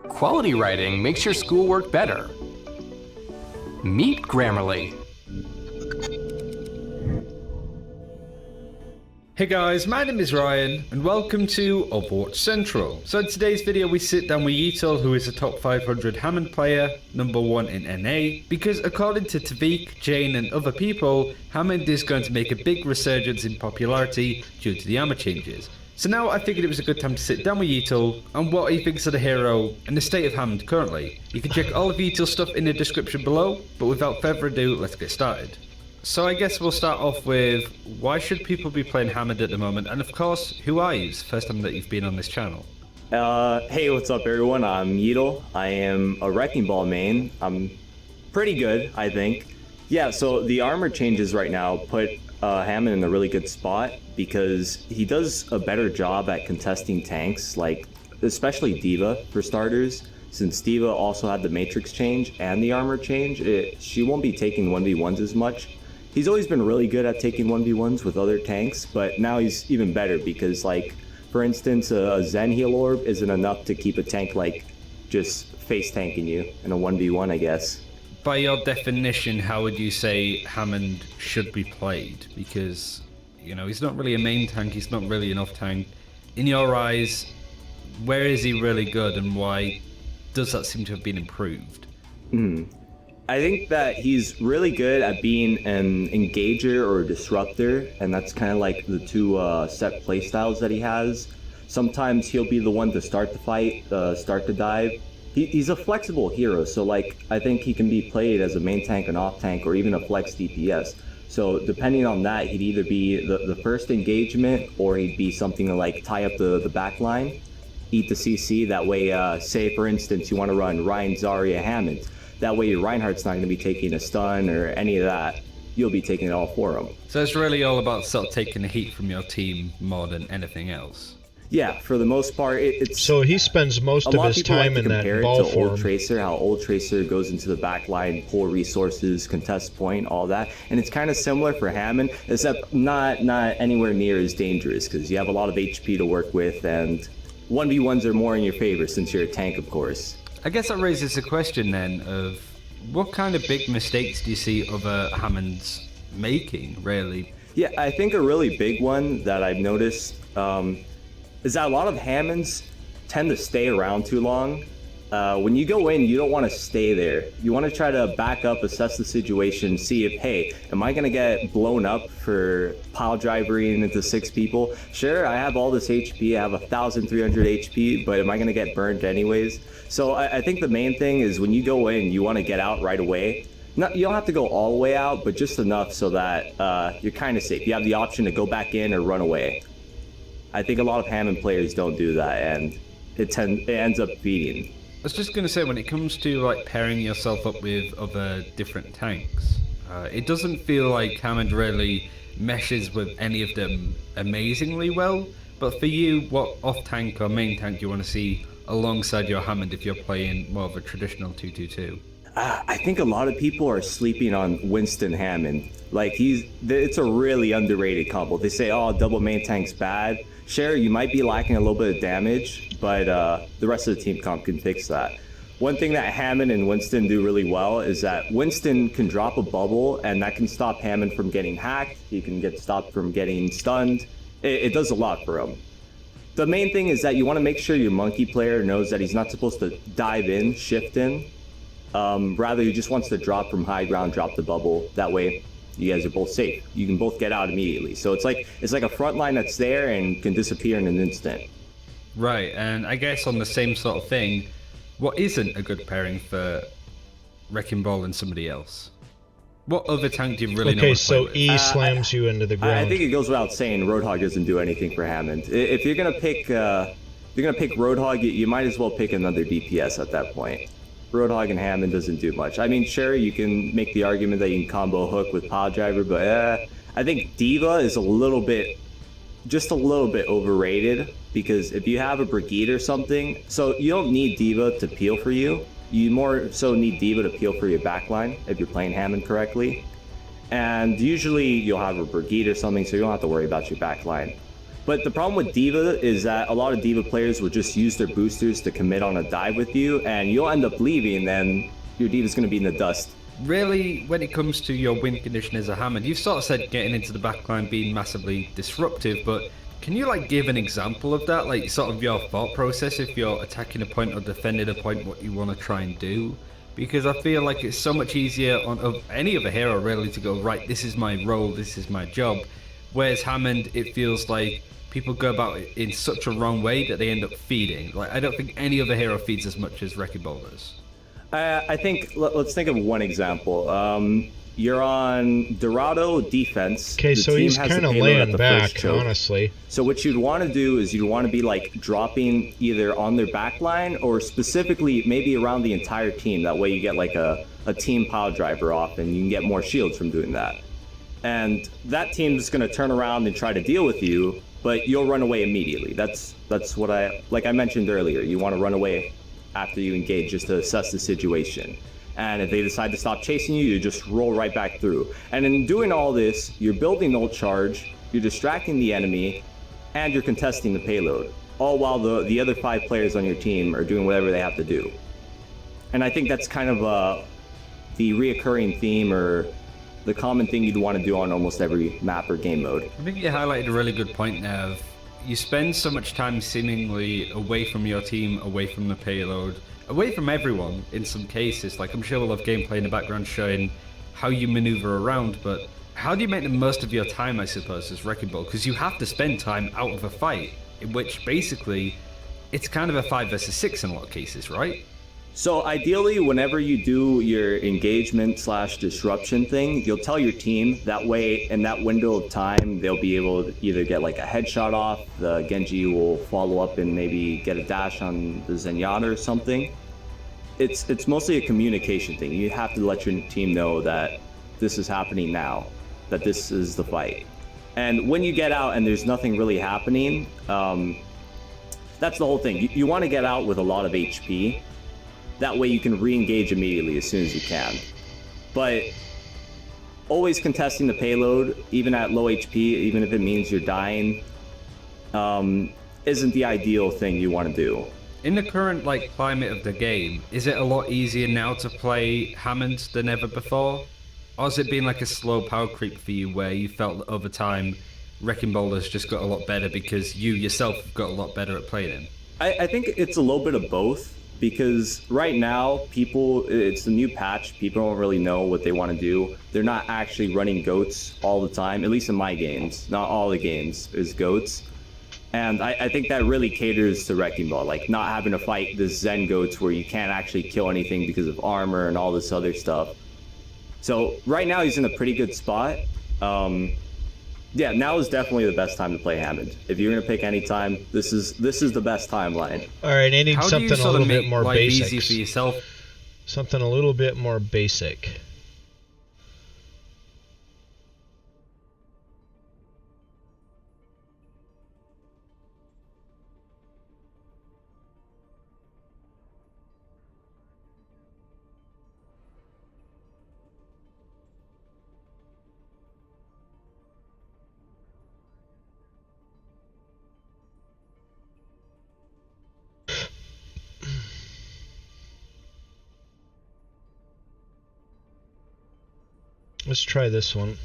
Quality writing makes your schoolwork better. Meet Grammarly. Hey guys, my name is Ryan and welcome to Overwatch Central. So in today's video we sit down with Yeetle, who is a top 500 Hammond player, #1 in NA, because according to Tavik, Jane and other people, Hammond is going to make a big resurgence in popularity due to the armor changes. So now I figured it was a good time to sit down with Yeetle and what he thinks of the hero and the state of Hammond currently. You can check all of Yeetle's stuff in the description below, but without further ado, let's get started. So I guess we'll start off with, why should people be playing Hammond at the moment? And of course, who are you? It's the first time that you've been on this channel. Hey, what's up everyone? I'm Yeetle. I am a Wrecking Ball main. I'm pretty good, I think. Yeah, so the armor changes right now put Hammond in a really good spot because he does a better job at contesting tanks, like especially D.Va for starters. Since D.Va also had the Matrix change and the armor change, she won't be taking 1v1s as much. He's always been really good at taking 1v1s with other tanks, but now he's even better because, like, for instance, a Zen heal orb isn't enough to keep a tank, like, just face tanking you in a 1v1, I guess. By your definition, how would you say Hammond should be played? Because, you know, he's not really a main tank, he's not really an off tank. In your eyes, where is he really good and why does that seem to have been improved? I think that he's really good at being an engager or a disruptor, and that's kind of like the two set playstyles that he has. Sometimes he'll be the one to start the fight, start the dive. He's a flexible hero, so like I think he can be played as a main tank, an off tank, or even a flex DPS. So depending on that, he'd either be the first engagement, or he'd be something to like tie up the back line, eat the CC. That way, say for instance you want to run Ryan, Zarya, Hammond. That way your Reinhardt's not going to be taking a stun or any of that. You'll be taking it all for him. So it's really all about sort of taking the heat from your team more than anything else. Yeah, for the most part, it's... So he spends most of his time in that ball form. Old Tracer, how Old Tracer goes into the back line, pull resources, contest point, all that. And it's kind of similar for Hammond, except not anywhere near as dangerous, because you have a lot of HP to work with, and 1v1s are more in your favor since you're a tank, of course. I guess that raises the question then of what kind of big mistakes do you see other Hammonds making, really? Yeah, I think a really big one that I've noticed is that a lot of Hammonds tend to stay around too long. When you go in, you don't want to stay there. You want to try to back up, assess the situation, see if, hey, am I going to get blown up for pile driving into 6 people? Sure, I have all this HP, I have 1,300 HP, but am I going to get burned anyways? So I think the main thing is when you go in, you want to get out right away. You don't have to go all the way out, but just enough so that you're kind of safe. You have the option to go back in or run away. I think a lot of Hammond players don't do that, and it ends up beating. I was just going to say, when it comes to like pairing yourself up with other different tanks, it doesn't feel like Hammond really meshes with any of them amazingly well. But for you, what off tank or main tank do you want to see alongside your Hammond if you're playing more of a traditional 2-2-2? I think a lot of people are sleeping on Winston Hammond. Like it's a really underrated combo. They say, oh, double main tank's bad. Sure, you might be lacking a little bit of damage, but the rest of the team comp can fix that. One thing that Hammond and Winston do really well is that Winston can drop a bubble, and that can stop Hammond from getting hacked. He can get stopped from getting stunned. It does a lot for him. The main thing is that you want to make sure your monkey player knows that he's not supposed to dive in, shift in. Rather, he just wants to drop from high ground, drop the bubble. That way, you guys are both safe. You can both get out immediately. So it's like a front line that's there and can disappear in an instant. Right, and I guess on the same sort of thing, what isn't a good pairing for Wrecking Ball and somebody else? What other tank do you really know? Okay, so E slams you into the ground. I think it goes without saying Roadhog doesn't do anything for Hammond. If you're gonna pick Roadhog, you might as well pick another DPS at that point. Roadhog and Hammond doesn't do much. I mean, sure, you can make the argument that you can combo hook with Pile Driver, but I think D.Va is just a little bit overrated, because if you have a Brigitte or something, so you don't need D.Va to peel for you. You more so need D.Va to peel for your backline if you're playing Hammond correctly. And usually you'll have a Brigitte or something, so you don't have to worry about your backline. But the problem with D.Va is that a lot of D.Va players will just use their boosters to commit on a dive with you, and you'll end up leaving, and your D.Va's going to be in the dust really, when it comes to your win condition as a Hammond, you've sort of said getting into the backline being massively disruptive, but can you like give an example of that? Like sort of your thought process if you're attacking a point or defending a point, what you want to try and do? Because I feel like it's so much easier on of any other hero really to go, right, this is my role, this is my job. Whereas Hammond, it feels like people go about it in such a wrong way that they end up feeding. Like I don't think any other hero feeds as much as Wrecking Ball does. I think, let's think of one example. You're on Dorado defense. Okay, so he's kind of laying back, honestly. So what you'd want to do is you'd want to be like dropping either on their back line or specifically maybe around the entire team. That way you get like a team pile driver off and you can get more shields from doing that. And that team's going to turn around and try to deal with you, but you'll run away immediately. That's what like I mentioned earlier. You want to run away after you engage just to assess the situation. And if they decide to stop chasing you, you just roll right back through. And in doing all this, you're building ult charge, you're distracting the enemy, and you're contesting the payload. All while the other 5 players on your team are doing whatever they have to do. And I think that's kind of the reoccurring theme or the common thing you'd want to do on almost every map or game mode. I think you highlighted a really good point there of you spend so much time seemingly away from your team, away from the payload, away from everyone in some cases. Like I'm sure we'll have gameplay in the background showing how you maneuver around, but how do you make the most of your time, I suppose, as Wrecking Ball? Because you have to spend time out of a fight, in which basically it's kind of a 5 versus 6 in a lot of cases, right? So ideally, whenever you do your engagement / disruption thing, you'll tell your team, that way in that window of time, they'll be able to either get like a headshot off, the Genji will follow up and maybe get a dash on the Zenyatta or something. It's mostly a communication thing. You have to let your team know that this is happening now, that this is the fight. And when you get out and there's nothing really happening, that's the whole thing. You want to get out with a lot of HP. That way you can re-engage immediately as soon as you can. But always contesting the payload, even at low HP, even if it means you're dying, isn't the ideal thing you want to do. In the current climate of the game, is it a lot easier now to play Hammond than ever before? Or has it been like a slow power creep for you where you felt that over time Wrecking Ball has just got a lot better because you yourself have got a lot better at playing him? I think it's a little bit of both. Because right now, it's the new patch, people don't really know what they want to do. They're not actually running goats all the time, at least in my games. Not all the games is goats. And I think that really caters to Wrecking Ball, like not having to fight the Zen goats where you can't actually kill anything because of armor and all this other stuff. So right now he's in a pretty good spot. Yeah, now is definitely the best time to play Hammond. If you're gonna pick any time, this is the best timeline. All right, I need something a little bit more basic. Easy for yourself? Something a little bit more basic. Let's try this one.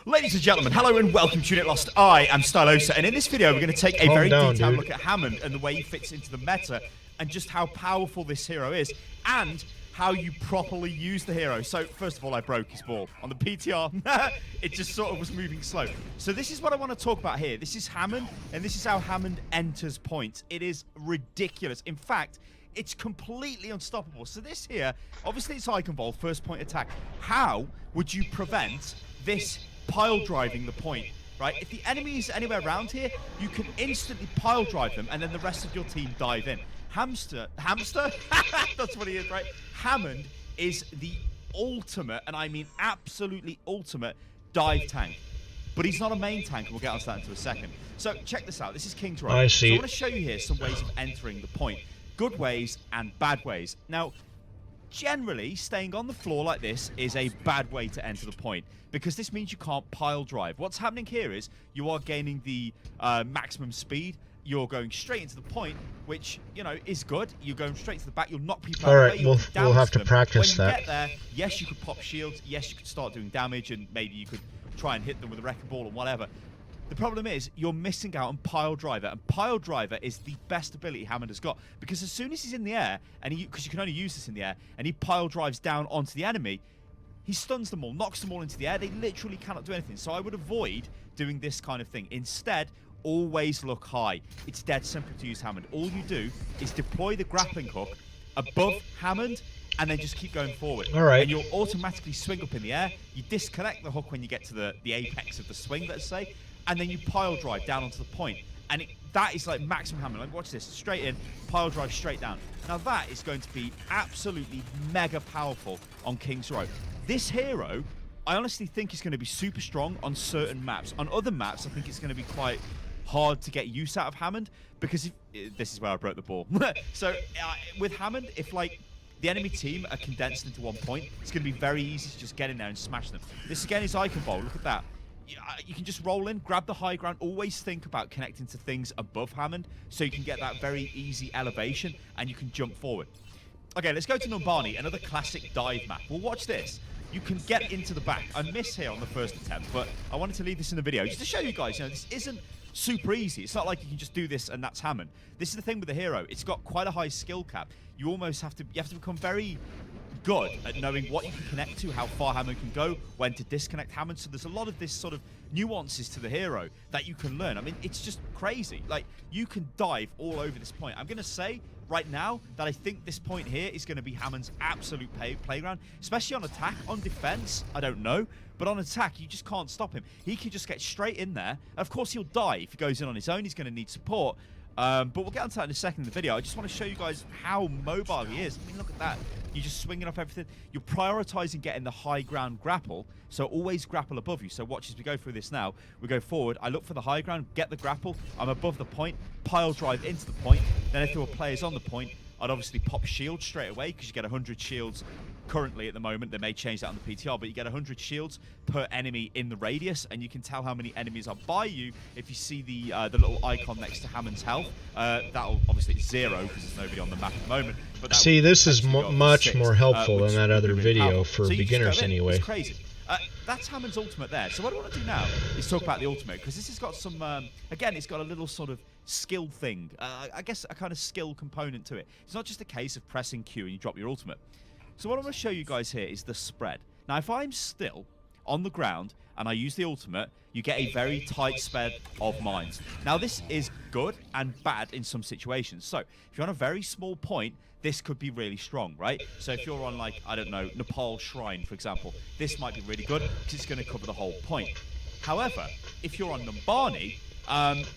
Ladies and gentlemen, hello and welcome to Unit Lost. I am Stylosa, and in this video we're going to take a very detailed look at Hammond and the way he fits into the meta, and just how powerful this hero is, and how you properly use the hero. So, first of all, I broke his ball. On the PTR, it just sort of was moving slow. So this is what I want to talk about here. This is Hammond, and this is how Hammond enters points. It is ridiculous. In fact, it's completely unstoppable. So this here, obviously it's Icon Ball, first point attack. How would you prevent this pile driving the point, right? If the enemy is anywhere around here, you can instantly pile drive them and then the rest of your team dive in. Hamster? That's what he is, right? Hammond is the ultimate, and I mean absolutely ultimate, dive tank. But he's not a main tank, and we'll get onto that in a second. So check this out. This is King's Row. I see. So I want to show you here some ways of entering the point. Good ways and bad ways. Now, generally, staying on the floor like this is a bad way to enter the point, because this means you can't pile drive. What's happening here is you are gaining the maximum speed you're going straight into the point, which, you know, is good. You're going straight to the back. You'll knock people out. All right, You'll we'll have to them. practice when that. you get there, yes, you could pop shields. Yes, you could start doing damage, and maybe you could try and hit them with a wrecking ball or whatever. The problem is you're missing out on Pile Driver, and Pile Driver is the best ability Hammond has got, because as soon as he's in the air, and because you can only use this in the air, and he pile drives down onto the enemy, he stuns them all, knocks them all into the air. They literally cannot do anything. So I would avoid doing this kind of thing. Instead, always look high. It's dead simple to use Hammond. All you do is deploy the grappling hook above Hammond, and then just keep going forward. All right. And you'll automatically swing up in the air. You disconnect the hook when you get to the apex of the swing, let's say, and then you pile drive down onto the point. And that is like maximum Hammond. Like, watch this. Straight in, pile drive straight down. Now that is going to be absolutely mega powerful on King's Row. This hero, I honestly think is going to be super strong on certain maps. On other maps, I think it's going to be quite hard to get use out of Hammond, because this is where I broke the ball. So with Hammond, if like the enemy team are condensed into one point, it's going to be very easy to just get in there and smash them. This again is Icon Bowl. Look at that. You can just roll in, grab the high ground. Always think about connecting to things above Hammond, so you can get that very easy elevation and you can jump forward. Okay, let's go to Numbani, another classic dive map. Well, watch this. You can get into the back. I missed here on the first attempt, but I wanted to leave this in the video just to show you guys, you know, this isn't super easy. It's not like you can just do this and that's Hammond. This is the thing with the hero. It's got quite a high skill cap. You almost have to become very good at knowing what you can connect to, how far Hammond can go, when to disconnect Hammond. So there's a lot of this sort of nuances to the hero that you can learn. I mean, it's just crazy. Like, you can dive all over this point. I'm going to say right now that I think this point here is going to be Hammond's absolute playground, especially on attack. On defense, I don't know. But on attack, you just can't stop him. He can just get straight in there. Of course, he'll die if he goes in on his own. He's going to need support. But we'll get onto that in a second in the video. I just want to show you guys how mobile he is. I mean, look at that. You're just swinging off everything. You're prioritizing getting the high ground grapple, so always grapple above you. So watch as we go through this now. We go forward. I look for the high ground, get the grapple. I'm above the point, pile drive into the point. Then if there were players on the point, I'd obviously pop shields straight away, because you get 100 shields currently at the moment. They may change that on the PTR, but you get 100 shields per enemy in the radius, and you can tell how many enemies are by you if you see the little icon next to Hammond's health. That'll obviously it's 0 because there's nobody on the map at the moment. But see, this is much more helpful than that other video for so beginners anyway. It's crazy. That's Hammond's ultimate there. So what I want to do now is talk about the ultimate, because this has got some, again, it's got a little sort of skill thing. I guess a kind of skill component to it. It's not just a case of pressing Q and you drop your ultimate. So what I'm going to show you guys here is the spread. Now, if I'm still on the ground and I use the ultimate, you get a very tight spread of mines. Now, this is good and bad in some situations. So if you're on a very small point, this could be really strong, right? So if you're on, like, I don't know, Nepal Shrine, for example, this might be really good because it's going to cover the whole point. However, if you're on Numbani,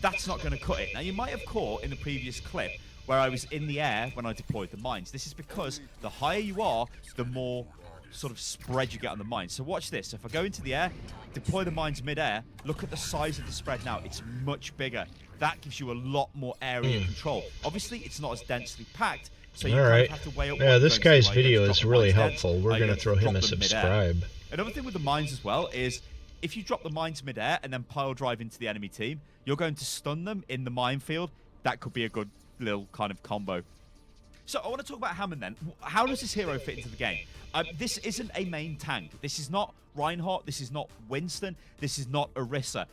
that's not going to cut it. Now, you might have caught in the previous clip where I was in the air when I deployed the mines. This is because the higher you are, the more sort of spread you get on the mines. So watch this. If I go into the air, deploy the mines mid-air, look at the size of the spread now. It's much bigger. That gives you a lot more area control. Obviously, it's not as densely packed, so you kind of have to weigh up. Yeah, this guy's video is really helpful. We're going to throw him a subscribe. Another thing with the mines as well is, if you drop the mines mid-air and then pile drive into the enemy team, you're going to stun them in the minefield. That could be a good little kind of combo. So I want to talk about Hammond then. How does this hero fit into the game? This isn't a main tank. This is not Reinhardt. This is not Winston. This is not Orisa.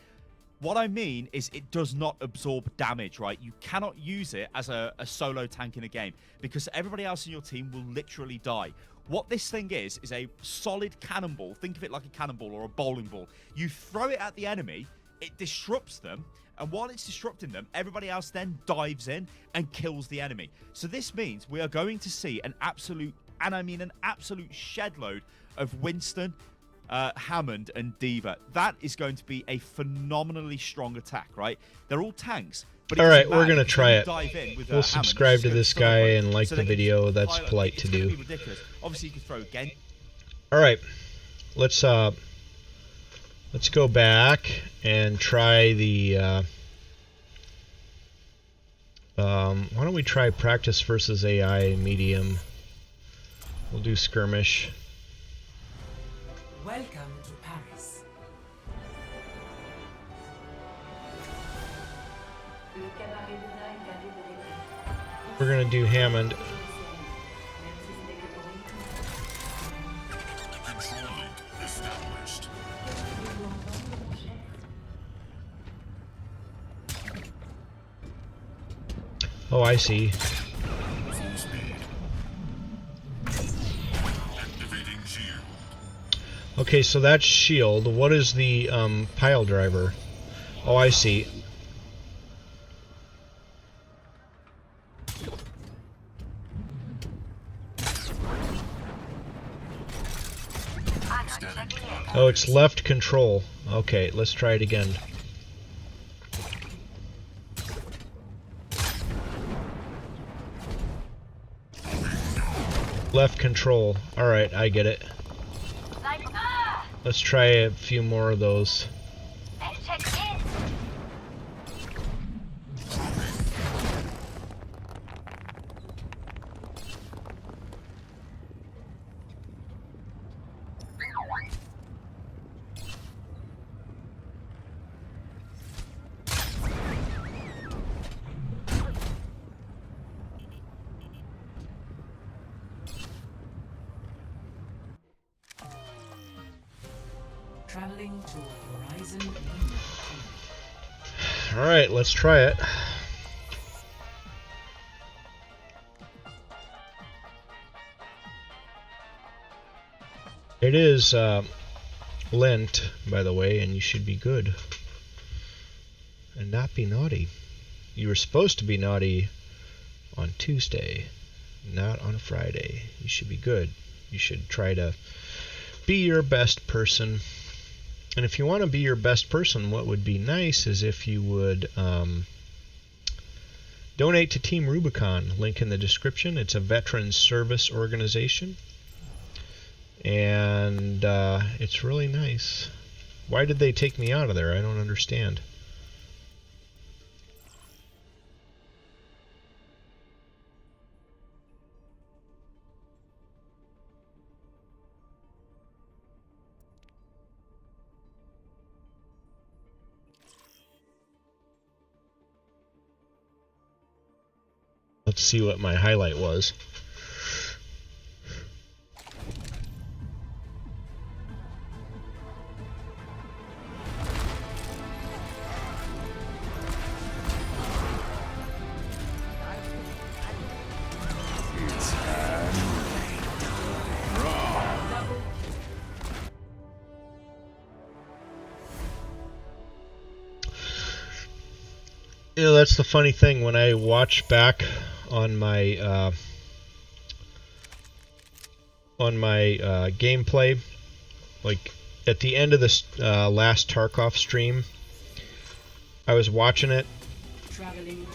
What I mean is it does not absorb damage, right? You cannot use it as a solo tank in a game, because everybody else in your team will literally die. What this thing is a solid cannonball. Think of it like a cannonball or a bowling ball. You throw it at the enemy, it disrupts them, and while it's disrupting them, everybody else then dives in and kills the enemy. So this means we are going to see an absolute, and I mean an absolute shed load of Winston, Hammond, and D.Va. That is going to be a phenomenally strong attack, right? They're all tanks. But all right, we're going to try it. We'll subscribe to this guy and like the video. That's polite to do. Obviously, you can throw again. All right, let's go back and try the. Why don't we try practice versus AI medium? We'll do skirmish. Welcome to Paris. We're gonna do Hammond. Oh, I see. Okay, so that's shield. What is the pile driver? Oh, I see. Oh, it's left control. Okay, let's try it again. Left control. Alright, I get it. Let's try a few more of those. Traveling to Horizon. Alright, let's try it. It is Lent, by the way, and you should be good. And not be naughty. You were supposed to be naughty on Tuesday, not on Friday. You should be good. You should try to be your best person. And if you want to be your best person, what would be nice is if you would donate to Team Rubicon. Link in the description. It's a veterans service organization. And it's really nice. Why did they take me out of there? I don't understand. Let's see what my highlight was. You know, that's the funny thing. When I watch back on my gameplay, like at the end of this last Tarkov stream, I was watching it,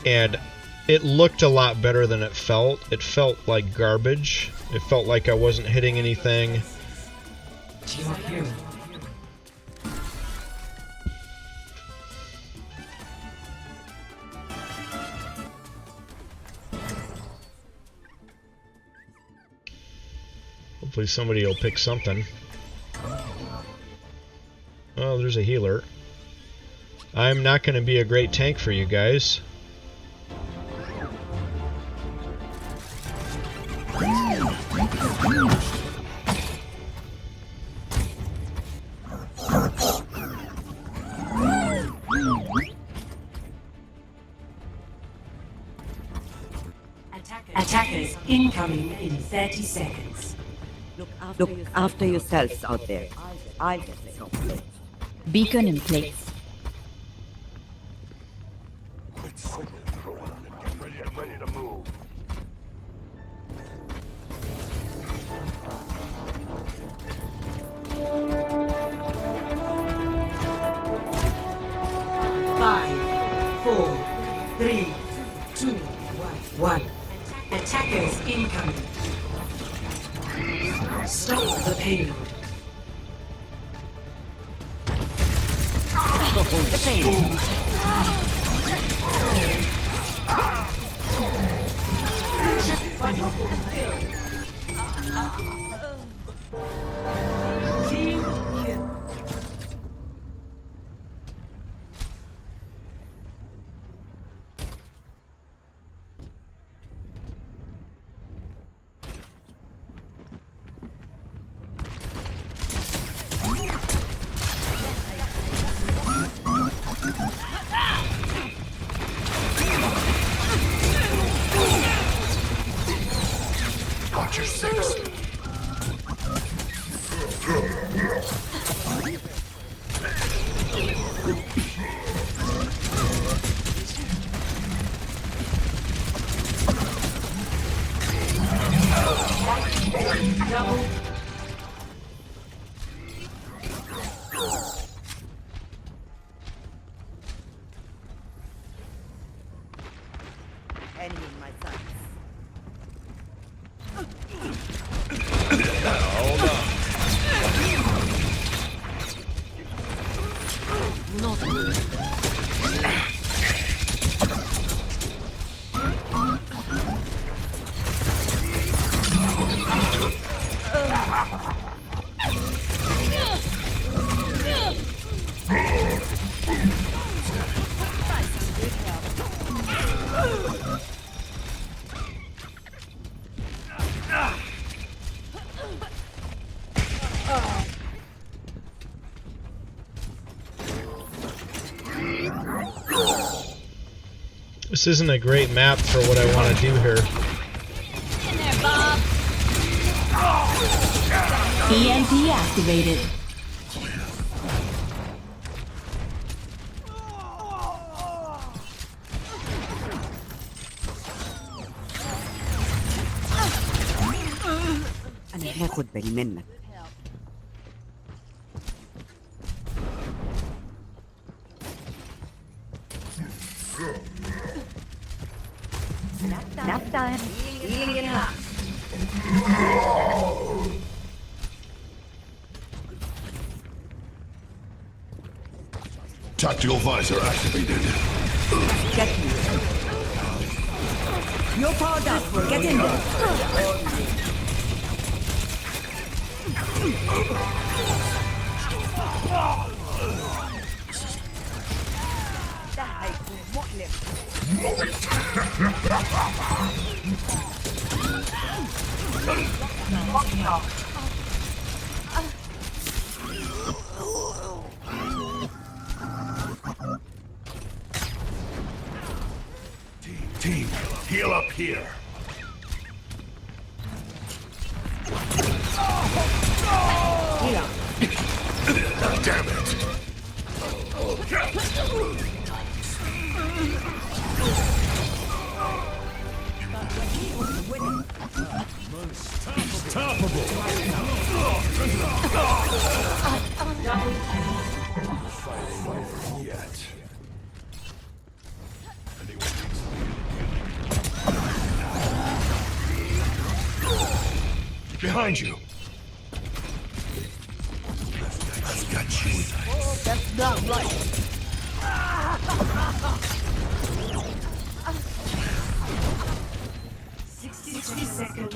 and it looked a lot better than it felt. It felt like garbage. It felt like I wasn't hitting anything. Hopefully somebody will pick something. Oh, there's a healer. I'm not going to be a great tank for you guys. Attackers incoming in 30 seconds. Look after yourselves out there. I'll get some. Beacon in place. Ready to move. Five, 4, 3, 2, 1. Attackers incoming. Stop the payload. The payload. Enemy in my sights. Hold on. Not good. This isn't a great map for what I want to do here. In there, Bob. EMP activated. أنا هاخد بالي منك. Nap time. Healing it up. Tactical visor activated. Get me. You're powered up. Get in there. ده هيكون مؤلم. Team, heal up here. Heal up. Damn it. Unstoppable. Yet. Behind you. I've got you. That's not right. 60 seconds.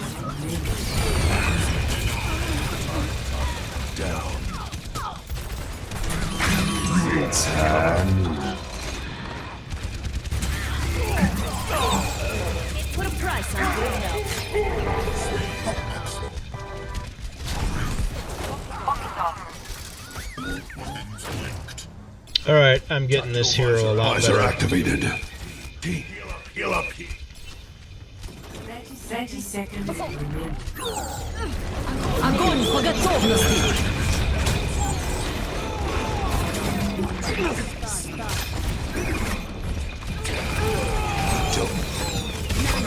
Down. It's time. Put a price on good health. All right, I'm getting this hero a lot Visor better. activated. Team, heal up here. 30 seconds remaining. Огонь по готовности.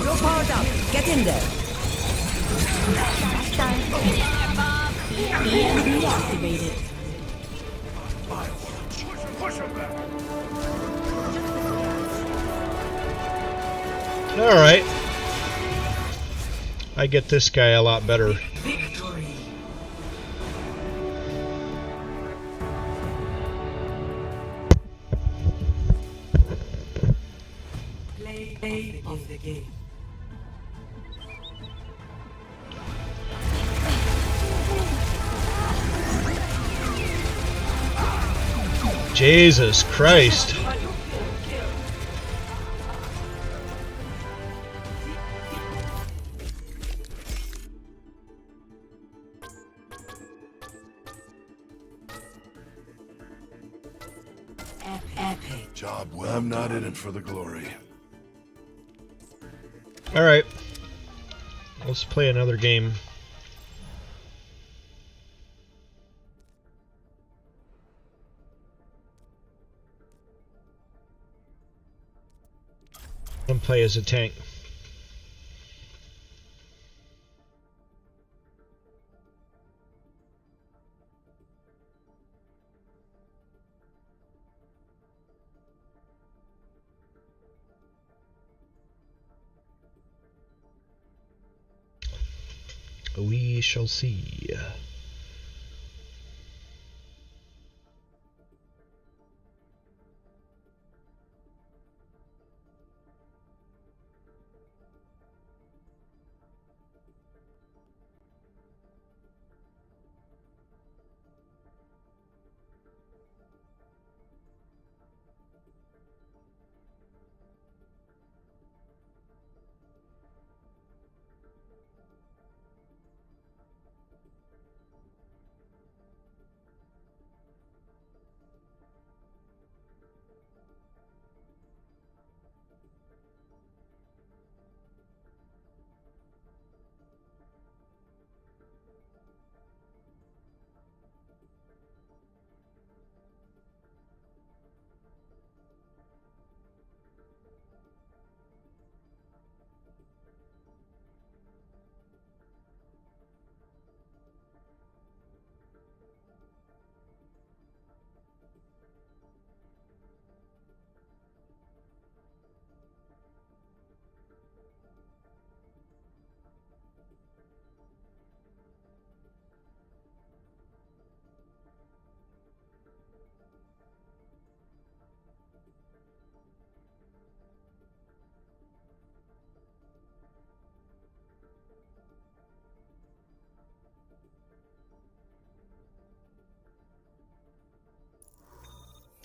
You're powered up. Get in there. EMP activated. All right, I get this guy a lot better. Victory. Play of the game. Jesus Christ. Epic. Job well. I'm not in it for the glory. All right, let's play another game. And play as a tank. We shall see.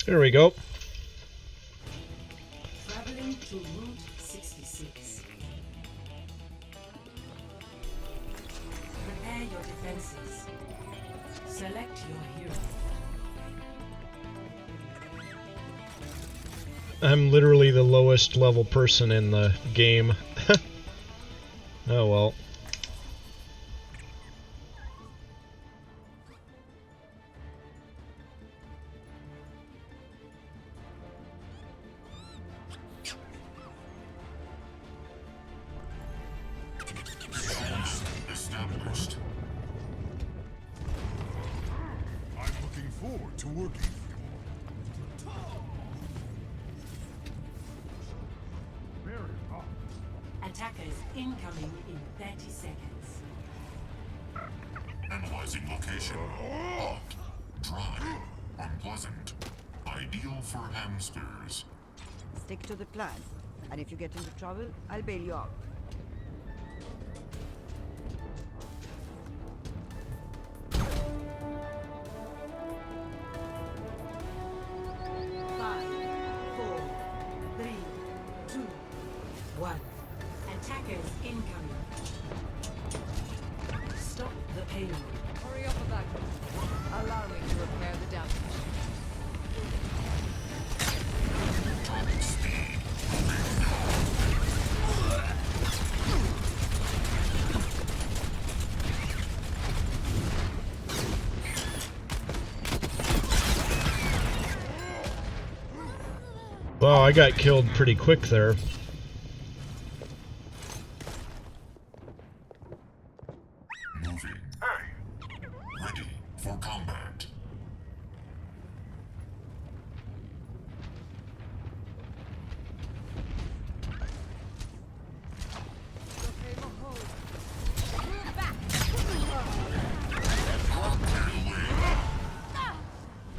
Here we go. Traveling to Route 66. Prepare your defenses. Select your hero. I'm literally the lowest level person in the game. Oh well. Established. I'm looking forward to working with you. Very hot. Attackers incoming in 30 seconds. Analyzing location. Hot, dry, unpleasant. Ideal for hamsters. Stick to the plan. And if you get into trouble, I'll bail you out. Attackers incoming. Stop the payload. Hurry up about it. Allow me to repair the damage. Wow, I got killed pretty quick there. Moving. Ready for combat.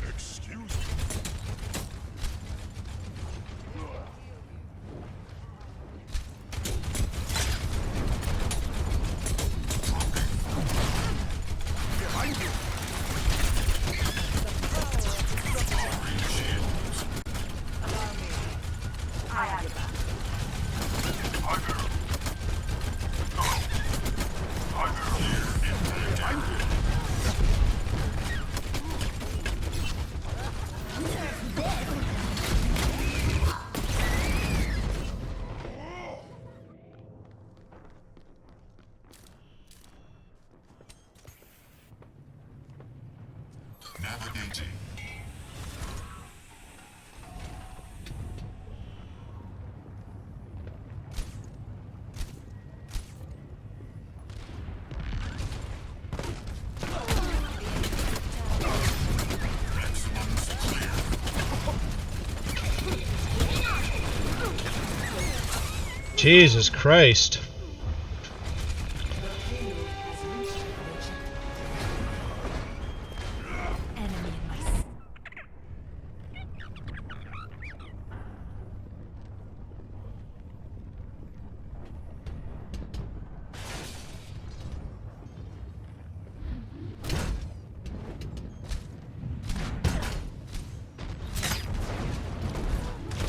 Excuse me. Navigating. Jesus Christ.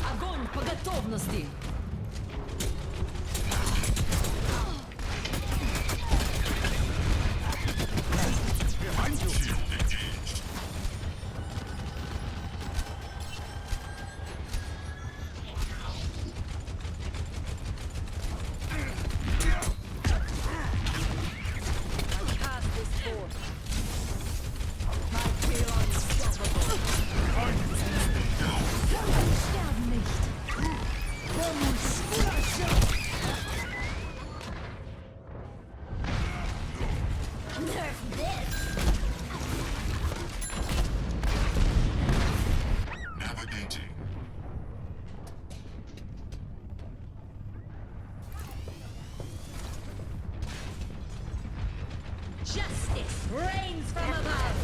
Огонь по готовности! Navigating. Justice reigns from above!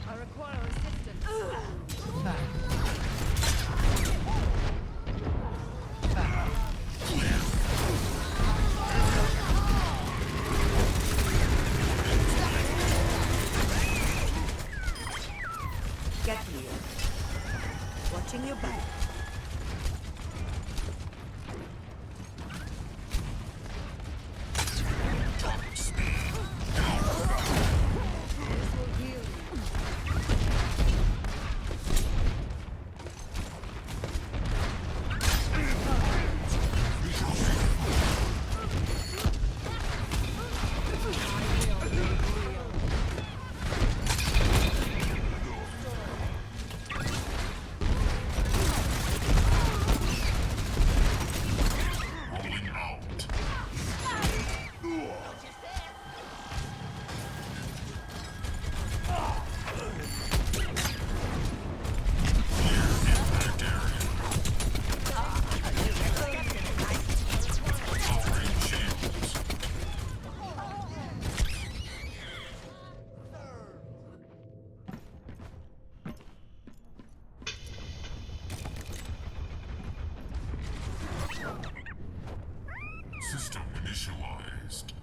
I require assistance. Get clear. Watching your back. Rolling out. Covering shields. System initialized.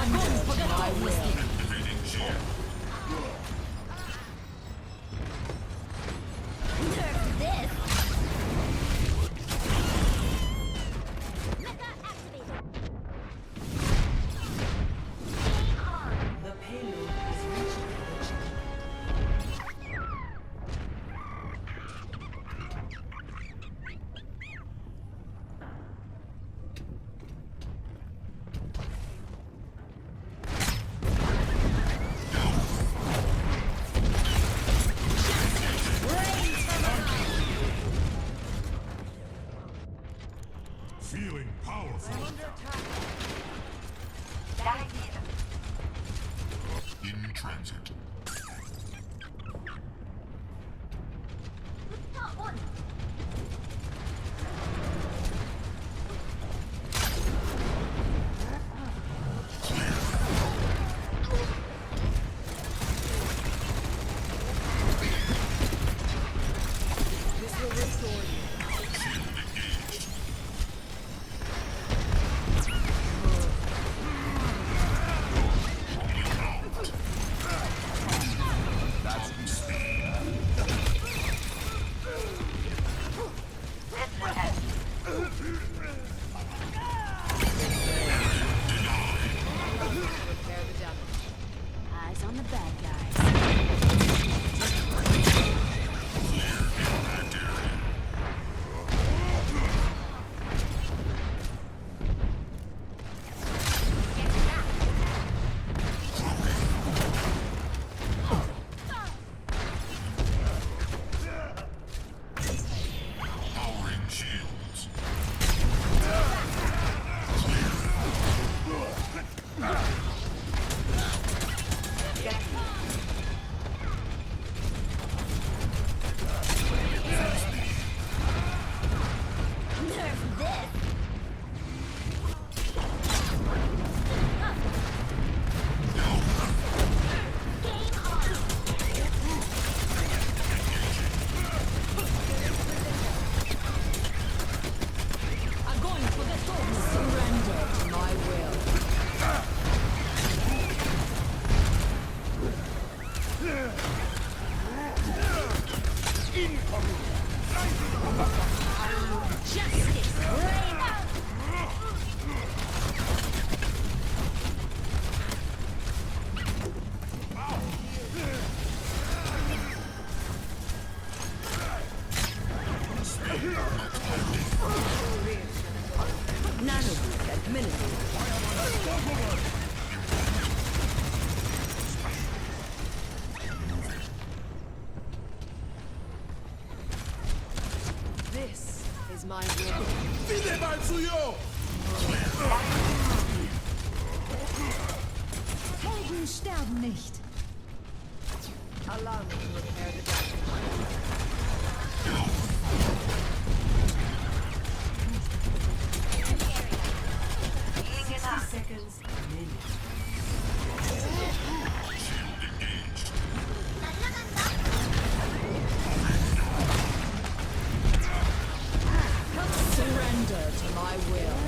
Огонь по готовности! Activating shield. The payload is reaching Feeling powerful. In transit. Got one. This will restore you. Shield engaged. Rolling out. This is my will. Helden sterben nicht. Allow me to repair the damage. 60 seconds remaining. Surrender to my will.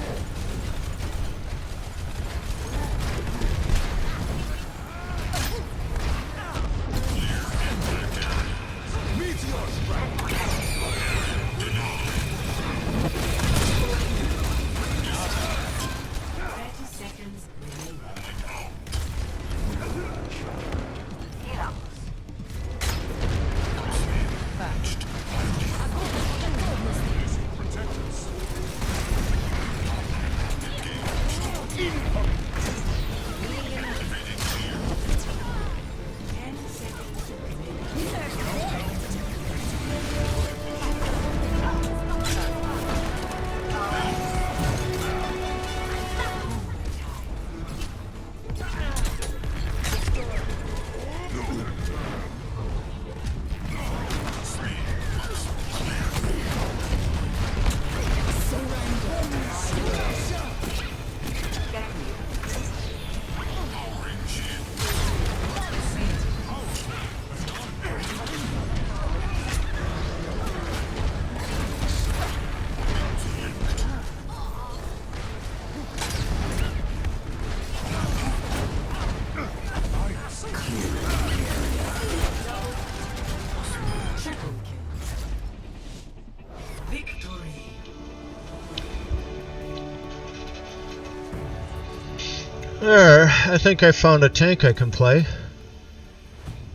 There, I think I found a tank I can play.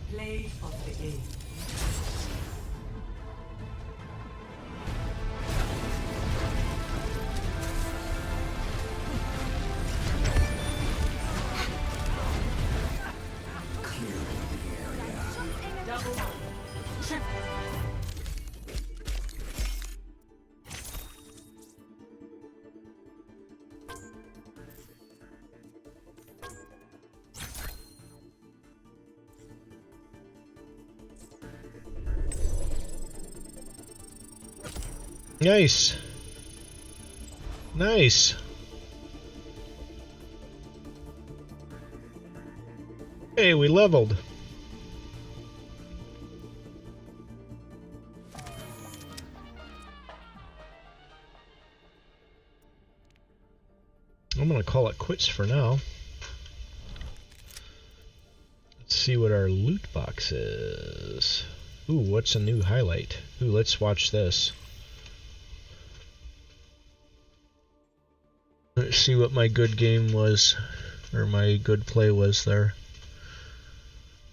Play of the game. Double, triple. Nice. Nice. Hey, we leveled. I'm gonna call it quits for now. Let's see what our loot box is. Ooh, what's a new highlight? Ooh, let's watch this. Let's see what my good game was, or my good play was there.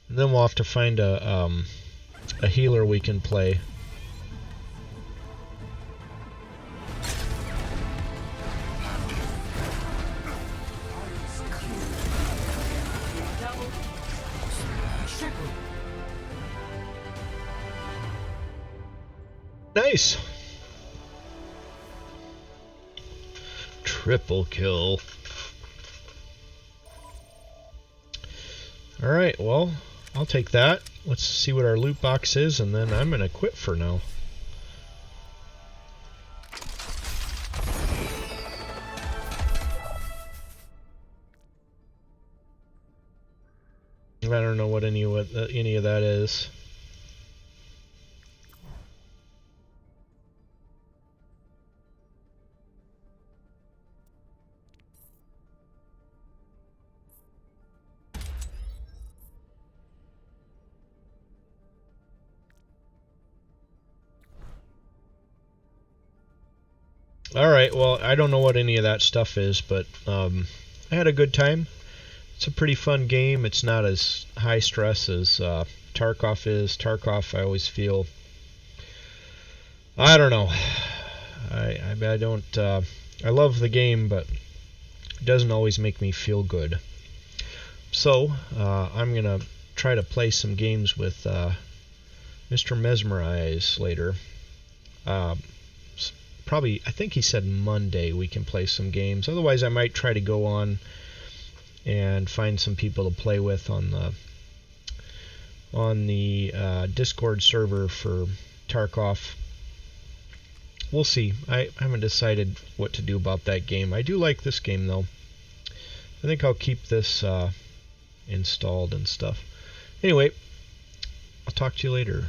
And then we'll have to find a healer we can play. Nice. Triple kill. Alright, well, I'll take that. Let's see what our loot box is, and then I'm gonna quit for now. I don't know what any of that is. Alright, well, I don't know what any of that stuff is, but I had a good time. It's a pretty fun game. It's not as high stress as Tarkov is. Tarkov, I always feel... I don't know. I don't... I love the game, but it doesn't always make me feel good. So, I'm going to try to play some games with Mr. Mesmerize later. Probably, I think he said Monday we can play some games. Otherwise, I might try to go on and find some people to play with on the Discord server for Tarkov. We'll see. I haven't decided what to do about that game. I do like this game, though. I think I'll keep this installed and stuff. Anyway, I'll talk to you later.